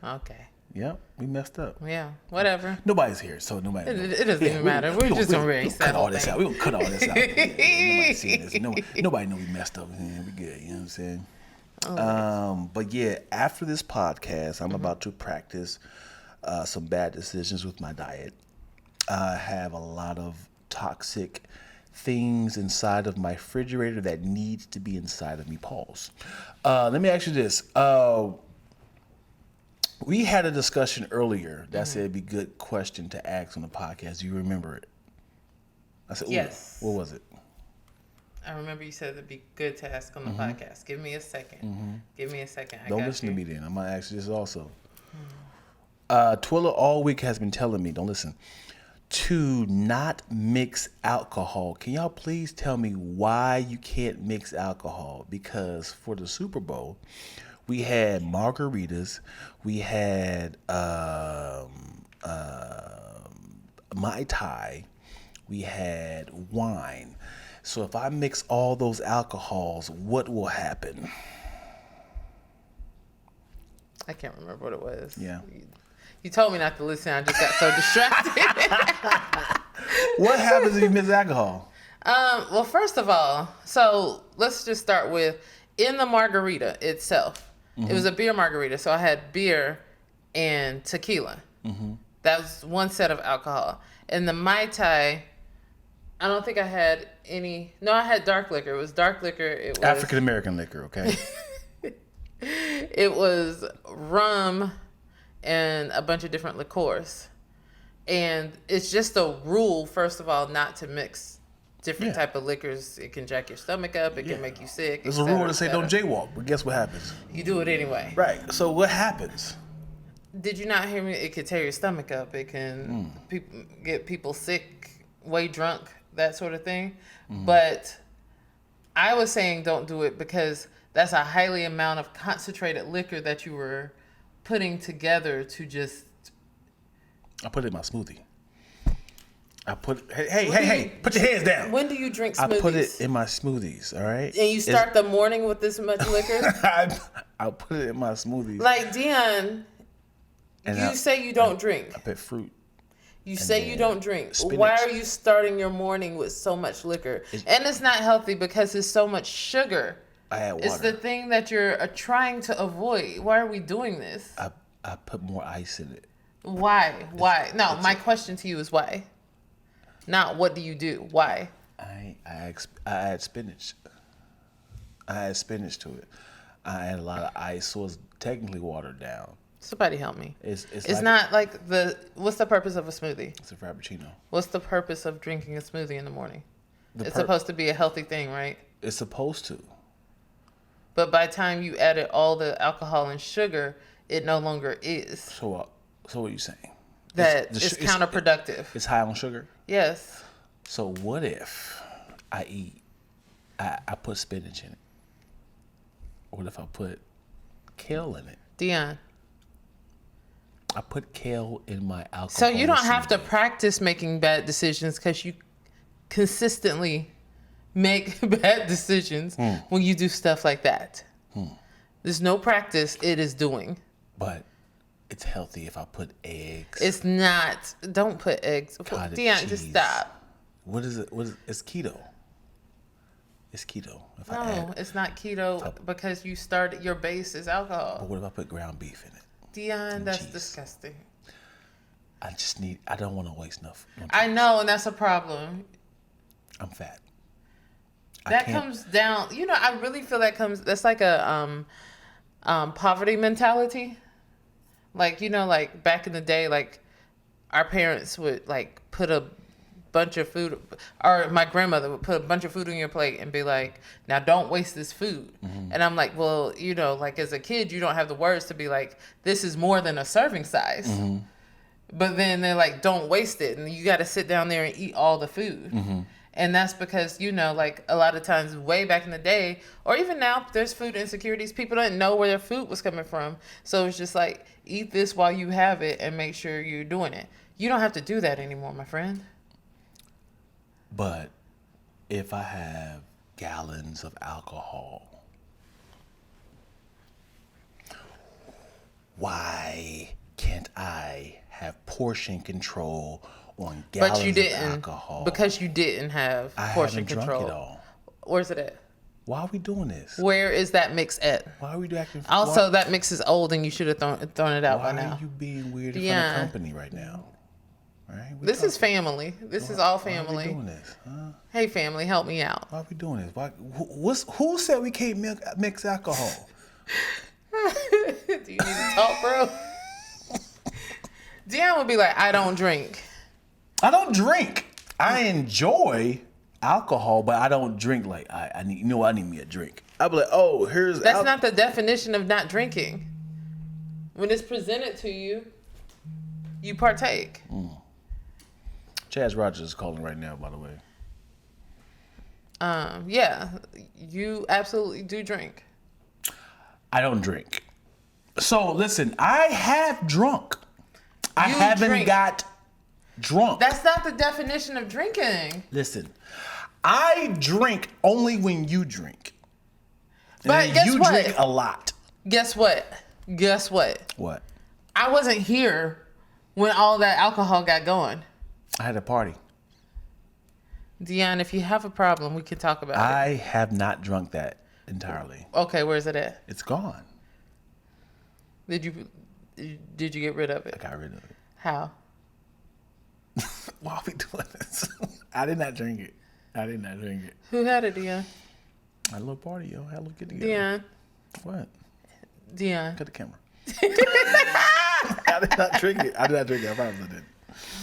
Okay. Yep, we messed up. Yeah, whatever. Nobody's here, so nobody. It doesn't even matter. We're just gonna erase that. Cut all this out. We're gonna cut all this out. Nobody see this. Nobody know we messed up. Yeah, we good. You know what I'm saying? But yeah, after this podcast, I'm about to practice some bad decisions with my diet. I have a lot of toxic things inside of my refrigerator that needs to be inside of me. Pause. Let me ask you this. We had a discussion earlier that said it'd be a good question to ask on the podcast. Do you remember it? I said, yes. What was it? I remember you said it'd be good to ask on the podcast. Give me a second. Give me a second. Don't listen to me then. I'm going to ask you this also. Twilla all week has been telling me, don't listen, to not mix alcohol. Can y'all please tell me why you can't mix alcohol? Because for the Super Bowl, We had margaritas. We had Mai Tai. We had wine. So if I mix all those alcohols, what will happen? I can't remember what it was. Yeah. You told me not to listen. I just got so distracted. What happens if you mix alcohol? Well, first of all, so let's just start with in the margarita itself. It was a beer margarita, so I had beer and tequila. That was one set of alcohol. And the Mai Tai, I don't think I had any. No, I had dark liquor. It was dark liquor. It was African American liquor, okay? It was rum and a bunch of different liqueurs. And it's just a rule, first of all, not to mix different type of liquors. It can jack your stomach up. It can make you sick. There's a rule to say don't jaywalk, but guess what happens? You do it anyway. Right. So what happens? Did you not hear me? It could tear your stomach up. It can get people sick, way drunk, that sort of thing. But I was saying don't do it because that's a highly amount of concentrated liquor that you were putting together to just... I put it in my smoothie. Hey, put your hands down. When do you drink smoothies? I put it in my smoothies, all right? And you start the morning with this much liquor? I put it in my smoothies. Like, Dion, you say you don't drink. I put fruit. You say you don't drink. Spinach. Why are you starting your morning with so much liquor? And it's not healthy because it's so much sugar. I add water. It's the thing that you're trying to avoid. Why are we doing this? I put more ice in it. Why? No, my question to you is why? Not what do you do? Why? I add spinach. I add spinach to it. I add a lot of ice, so it's technically watered down. Somebody help me. It's like, not like what's the purpose of a smoothie? It's a frappuccino. What's the purpose of drinking a smoothie in the morning? It's supposed to be a healthy thing, right? It's supposed to. But by the time you added all the alcohol and sugar, it no longer is. So what are you saying? That it's counterproductive. It's high on sugar? Yes. So what if I put spinach in it? What if I put kale in it? Dion. I put kale in my alcohol. So you don't have to practice making bad decisions because you consistently make bad decisions when you do stuff like that. There's no practice. It is doing. But it's healthy if I put eggs. It's not. Don't put eggs. Dion, just stop. What is it? It's keto. It's keto. No, it's not keto because your base is alcohol. But what if I put ground beef in it? Dion, that's disgusting. I don't want to waste enough. I know, and that's a problem. I'm fat. That comes down, I really feel that's like a poverty mentality. Like, like back in the day, like our parents would like put a bunch of food, or my grandmother would put a bunch of food on your plate and be like, now don't waste this food. And I'm like, well, like as a kid, you don't have the words to be like, this is more than a serving size. But then they're like, don't waste it. And you got to sit down there and eat all the food. And that's because, like a lot of times way back in the day, or even now, there's food insecurities. People didn't know where their food was coming from. So it's just like, eat this while you have it and make sure you're doing it. You don't have to do that anymore, my friend. But if I have gallons of alcohol, why can't I have portion control on gallons of alcohol? Because you didn't have portion control. I haven't drunk it all. Where's it at? Why are we doing this? Where is that mix at? Why are we acting? Also, that mix is old and you should have thrown it out by now. Why are you being weird in front of company right now? Right? This is family. This is all family. Why are we doing this? Huh? Hey, family, help me out. Why are we doing this? Who said we can't mix alcohol? Do you need to talk, bro? Dion would be like, I don't drink. I don't drink. I enjoy alcohol, but I don't drink. Like I need me a drink. I'll be like, oh, here's. That's not the definition of not drinking. When it's presented to you, you partake. Chaz Rogers is calling right now, by the way. Yeah, you absolutely do drink. I don't drink. So listen, I have drunk. I You haven't drink. got drunk. That's not the definition of drinking. Listen, I drink only when you drink. But And guess you what? drink a lot. Guess what? What? I wasn't here when all that alcohol got going. I had a party. Dion, if you have a problem, we can talk about it. I have not drunk that entirely. Okay, where's it at? It's gone. Did you get rid of I it? got rid of it. How? Why are we doing this? I did not drink it. Who had it, Dion? I had a little party, yo. I had a little get together. Dion. What? Dion. Cut the camera. I did not drink it. I promise I didn't.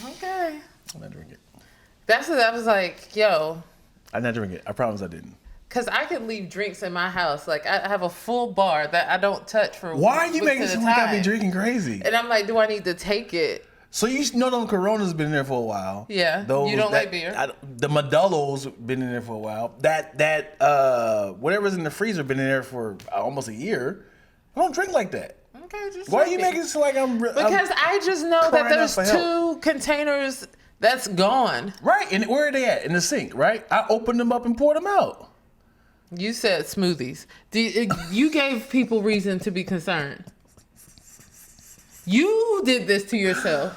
Okay. I did not drink it. That's what I was like, yo. I did not drink it. I promise I didn't. Because I can leave drinks in my house. Like, I have a full bar that I don't touch for Why are you weeks making at it a seem like I be time. drinking crazy? And I'm like, do I need to take it? So you know them Coronas been in there for a while. Yeah. You don't like beer. The Modelo's been in there for a while. That whatever's in the freezer been in there for almost a year. I don't drink like that. Okay, just Why are drink you it. making it seem like I'm... Because I just know that crying out there's for help. 2 containers that's gone. Right, and where are they at? In the sink, right? I opened them up and poured them out. You said smoothies. You gave people reason to be concerned. You did this to yourself.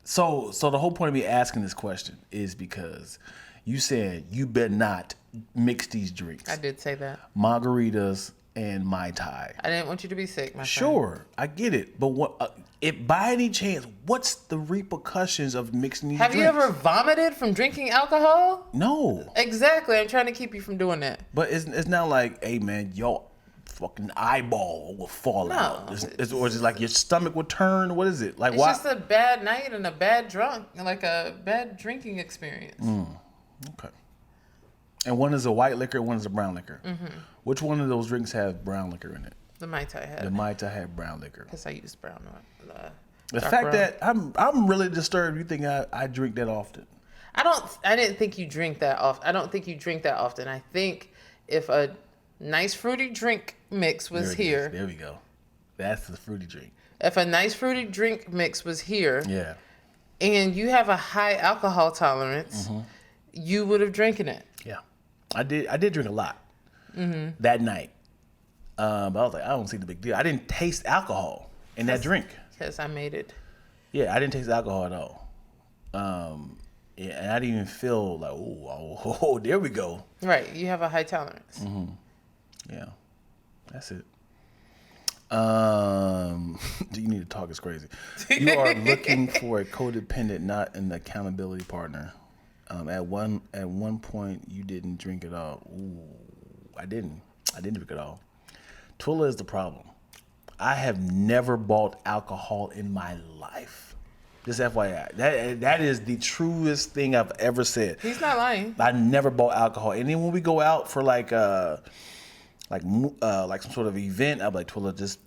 So the whole point of me asking this question is because you said you better not mix these drinks. I did say that. Margaritas and Mai Tai. I didn't want you to be sick, my friend. Sure, I get it. But what, if by any chance, what's the repercussions of mixing these Have drinks? you ever vomited from drinking alcohol? No. Exactly. I'm trying to keep you from doing that. But it's not like, hey, man, your fucking eyeball will fall out. Or is it like your stomach will turn? What is it? Like, It's why? just a bad night and a bad bad drinking experience. Okay. And one is a white liquor, one is a brown liquor. Mm-hmm. Which one of those drinks have brown liquor in it? The Mai Tai had. The Mai Tai had brown liquor. Because I used brown. The dark fact brown. that I'm really disturbed. You think I drink that often? I didn't think you drink that often. I don't think you drink that often. I think if a nice fruity drink mix was here. There we go. That's the fruity drink. If a nice fruity drink mix was here. Yeah. And you have a high alcohol tolerance, you would have drinking it. Yeah. I did drink a lot that night. But I was like, I don't see the big deal. I didn't taste alcohol in that drink. Because I made it. Yeah, I didn't taste alcohol at all. Yeah, and I didn't even feel like, oh, there we go. Right. You have a high tolerance. Yeah, that's it. You need to talk is crazy. You are looking for a codependent, not an accountability partner. At one point, you didn't drink at all. Ooh, I didn't drink at all. Twilla is the problem. I have never bought alcohol in my life. Just FYI, that is the truest thing I've ever said. He's not lying. I never bought alcohol, and then when we go out for like some sort of event, I'm like, Twilla, just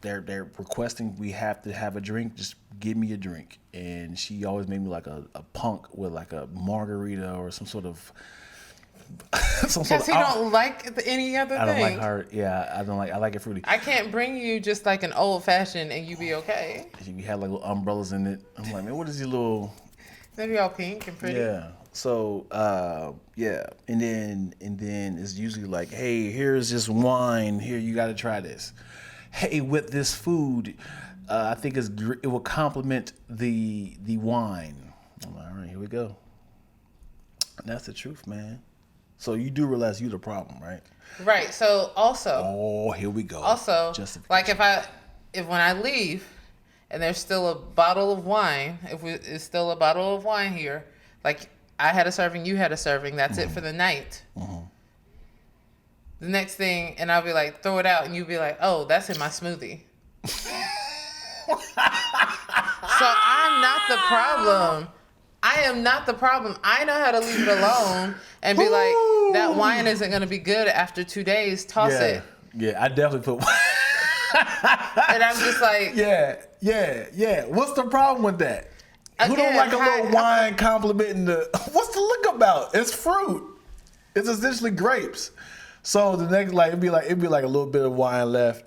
they're requesting we have to have a drink. Just give me a drink, and she always made me like a punk with like a margarita or some sort of. Because he don't like any other thing. I don't like her. Yeah, I like it fruity. I can't bring you just like an old fashioned and you be okay. We had like little umbrellas in it. I'm like, man, what is your little? Maybe all pink and pretty. Yeah. So yeah, and then it's usually like, hey, here's this wine. Here, you got to try this. Hey, with this food, I think it will complement the wine. I'm like, all right, here we go. And that's the truth, man. So you do realize you're the problem, right? Right. So also. Oh, here we go. Also, like if when I leave, and there's still a bottle of wine, it's still a bottle of wine here, like I had a serving, you had a serving, that's it for the night. The next thing, and I'll be like, throw it out, and you'll be like, oh, that's in my smoothie. So I'm not the problem. I am not the problem. I know how to leave it alone and be like, that wine isn't going to be good after 2 days. Toss it. Yeah, I definitely put. And I'm just like. Yeah. What's the problem with that? Again, Who don't like a little wine complimenting the? What's the look about? It's fruit. It's essentially grapes. So the next, like, it'd be like a little bit of wine left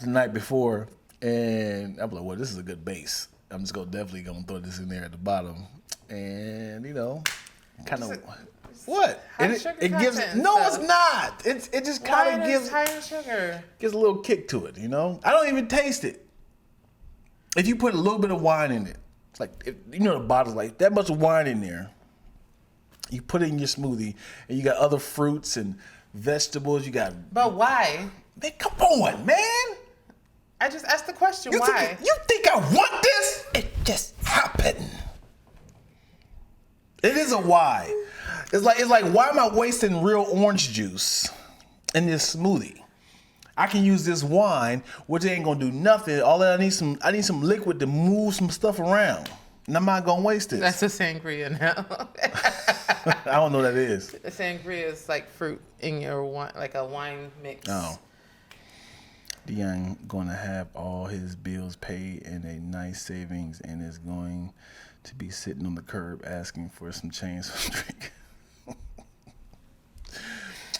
the night before, and I'm like, well, this is a good base. I'm just definitely gonna throw this in there at the bottom, and kind of what it gives. No, it's not. It just kind of gives high in sugar. Gives a little kick to it. I don't even taste it. If you put a little bit of wine in it, it's like the bottle's like that much wine in there. You put it in your smoothie, and you got other fruits and vegetables. You got. But why? Man, come on, man. I just asked the question. Why? You think I want this? It just happened. It is a why. It's like why am I wasting real orange juice in this smoothie? I can use this wine, which ain't gonna do nothing. All that I need some liquid to move some stuff around. And I'm not gonna waste it. That's a sangria now. I don't know what that is. A sangria is like fruit in your wine, like a wine mix. Oh. Dion gonna have all his bills paid and a nice savings, and is going to be sitting on the curb asking for some change for drink.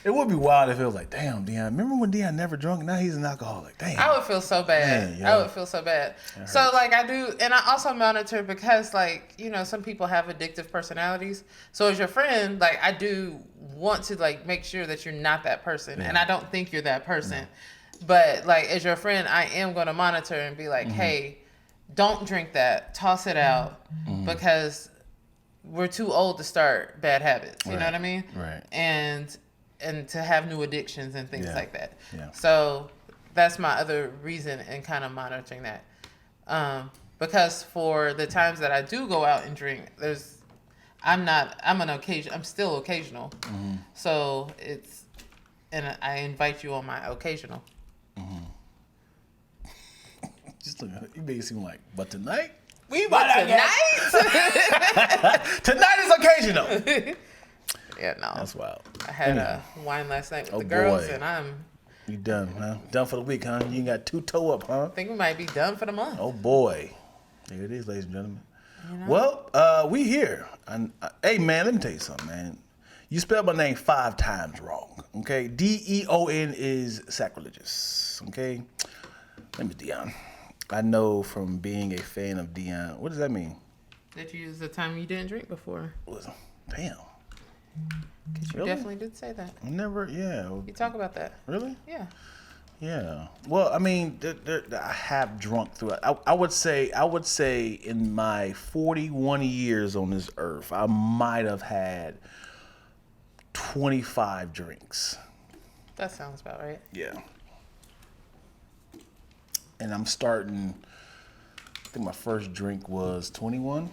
It would be wild if it was like, damn, Dion. Remember when Dion never drunk? Now he's an alcoholic. Damn. I would feel so bad. Man, yeah. I would feel so bad. So like I do, and I also monitor because like, some people have addictive personalities. So as your friend, like I do want to like make sure that you're not that person. Yeah. And I don't think you're that person. No. But like as your friend, I am going to monitor and be like, hey, don't drink that. Toss it out because we're too old to start bad habits. You know what I mean? Right. And to have new addictions and things like that. Yeah. So that's my other reason in kind of monitoring that. Because for the times that I do go out and drink, I'm still occasional. So and I invite you on my occasional. Just look at it. You make it seem like, but tonight? Tonight is occasional. Yeah, no. That's wild. I had a wine last night with the girls, and You done, huh? Done for the week, huh? You ain't got two toe up, huh? I think we might be done for the month. Oh, boy. There it is, ladies and gentlemen. Well, we here. Hey, man, let me tell you something, man. You spelled my name 5 times wrong, okay? Deon is sacrilegious, okay? Let me, Dion. I know from being a fan of Dion. What does that mean? That you used the time you didn't drink before. Damn. Because you definitely did say that. Never, yeah. You talk about that. Really? Yeah. Yeah. Well, I mean, I have drunk through it. I would say in my 41 years on this earth, I might have had 25 drinks. That sounds about right. Yeah. And I'm starting, I think my first drink was 21.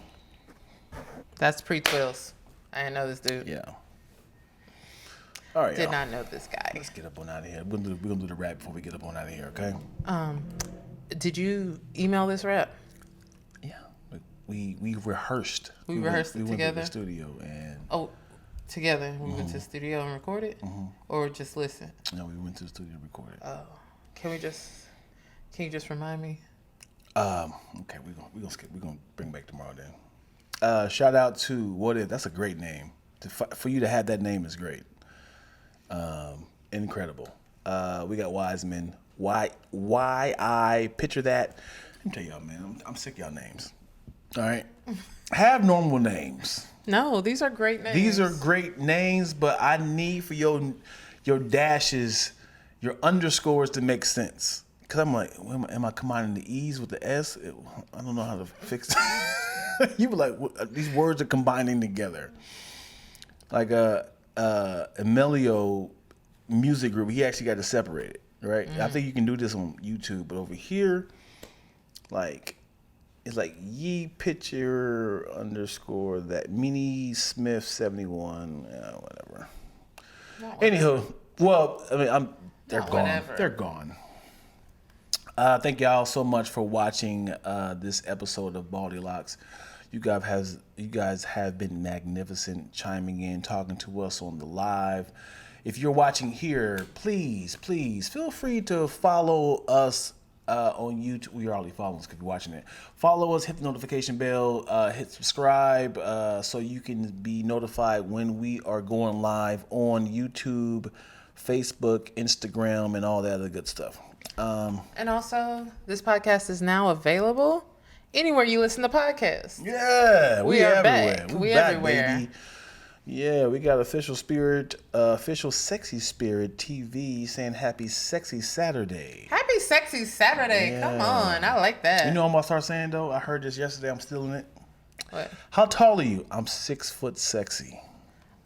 That's pre-Twills. I didn't know this dude. Yeah. All right, Did not know this guy. Let's get up on out of here. We're gonna do the rap before we get up on out of here, okay? Did you email this rap? Yeah. We rehearsed. We rehearsed it together? Went to the studio and... Oh, together. We went to the studio and recorded? Or just listen? No, we went to the studio and recorded. Oh. Can you just remind me? Okay, we're gonna bring back tomorrow then. Shout out to that's a great name. For you to have that name is great. Incredible. We got Wiseman. Why I picture that? Let me tell y'all, man. I'm sick of y'all names. All right, have normal names. No, these are great names. These are great names, but I need for your dashes, your underscores to make sense. Cause I'm like, am I combining the E's with the S? I don't know how to fix it. You be like, these words are combining together. Like Emilio music group, he actually got to separate it, right? I think you can do this on YouTube, but over here, like, it's like ye picture underscore that Mini Smith 71, whatever. Anywho, well, I mean, they're gone. Whatever. They're gone. Thank y'all so much for watching this episode of Baldie Locs. You guys have been magnificent, chiming in, talking to us on the live. If you're watching here, please feel free to follow us on YouTube. You're already following us because you're watching it. Follow us, hit the notification bell, hit subscribe so you can be notified when we are going live on YouTube, Facebook, Instagram, and all that other good stuff. And also, this podcast is now available anywhere you listen to podcasts. Yeah, we are everywhere. back. We back, everywhere. Baby. Yeah, we got official Sexy Spirit TV saying happy sexy Saturday. Happy sexy Saturday. Yeah. Come on. I like that. You know what I'm gonna start saying though? I heard this yesterday, I'm stealing it. What? How tall are you? I'm 6 foot sexy.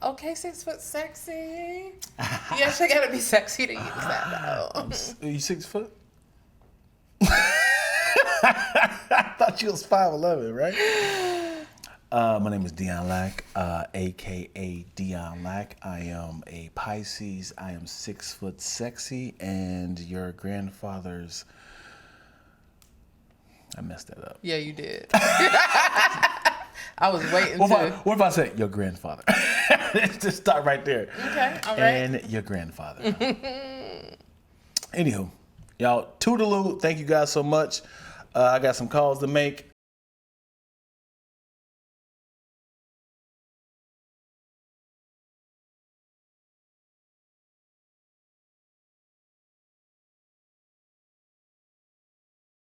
Okay, 6 foot sexy. You actually gotta be sexy to use that though. Are you 6 foot? I thought you was 5'11", right? My name is Dion Lack, aka Dion Lack. I am a Pisces. I am 6 foot sexy, and your grandfather's. I messed that up. Yeah, you did. I was waiting What if I said your grandfather? Let's just start right there. Okay, all right. And your grandfather. Anywho, y'all, toodaloo. Thank you guys so much. I got some calls to make.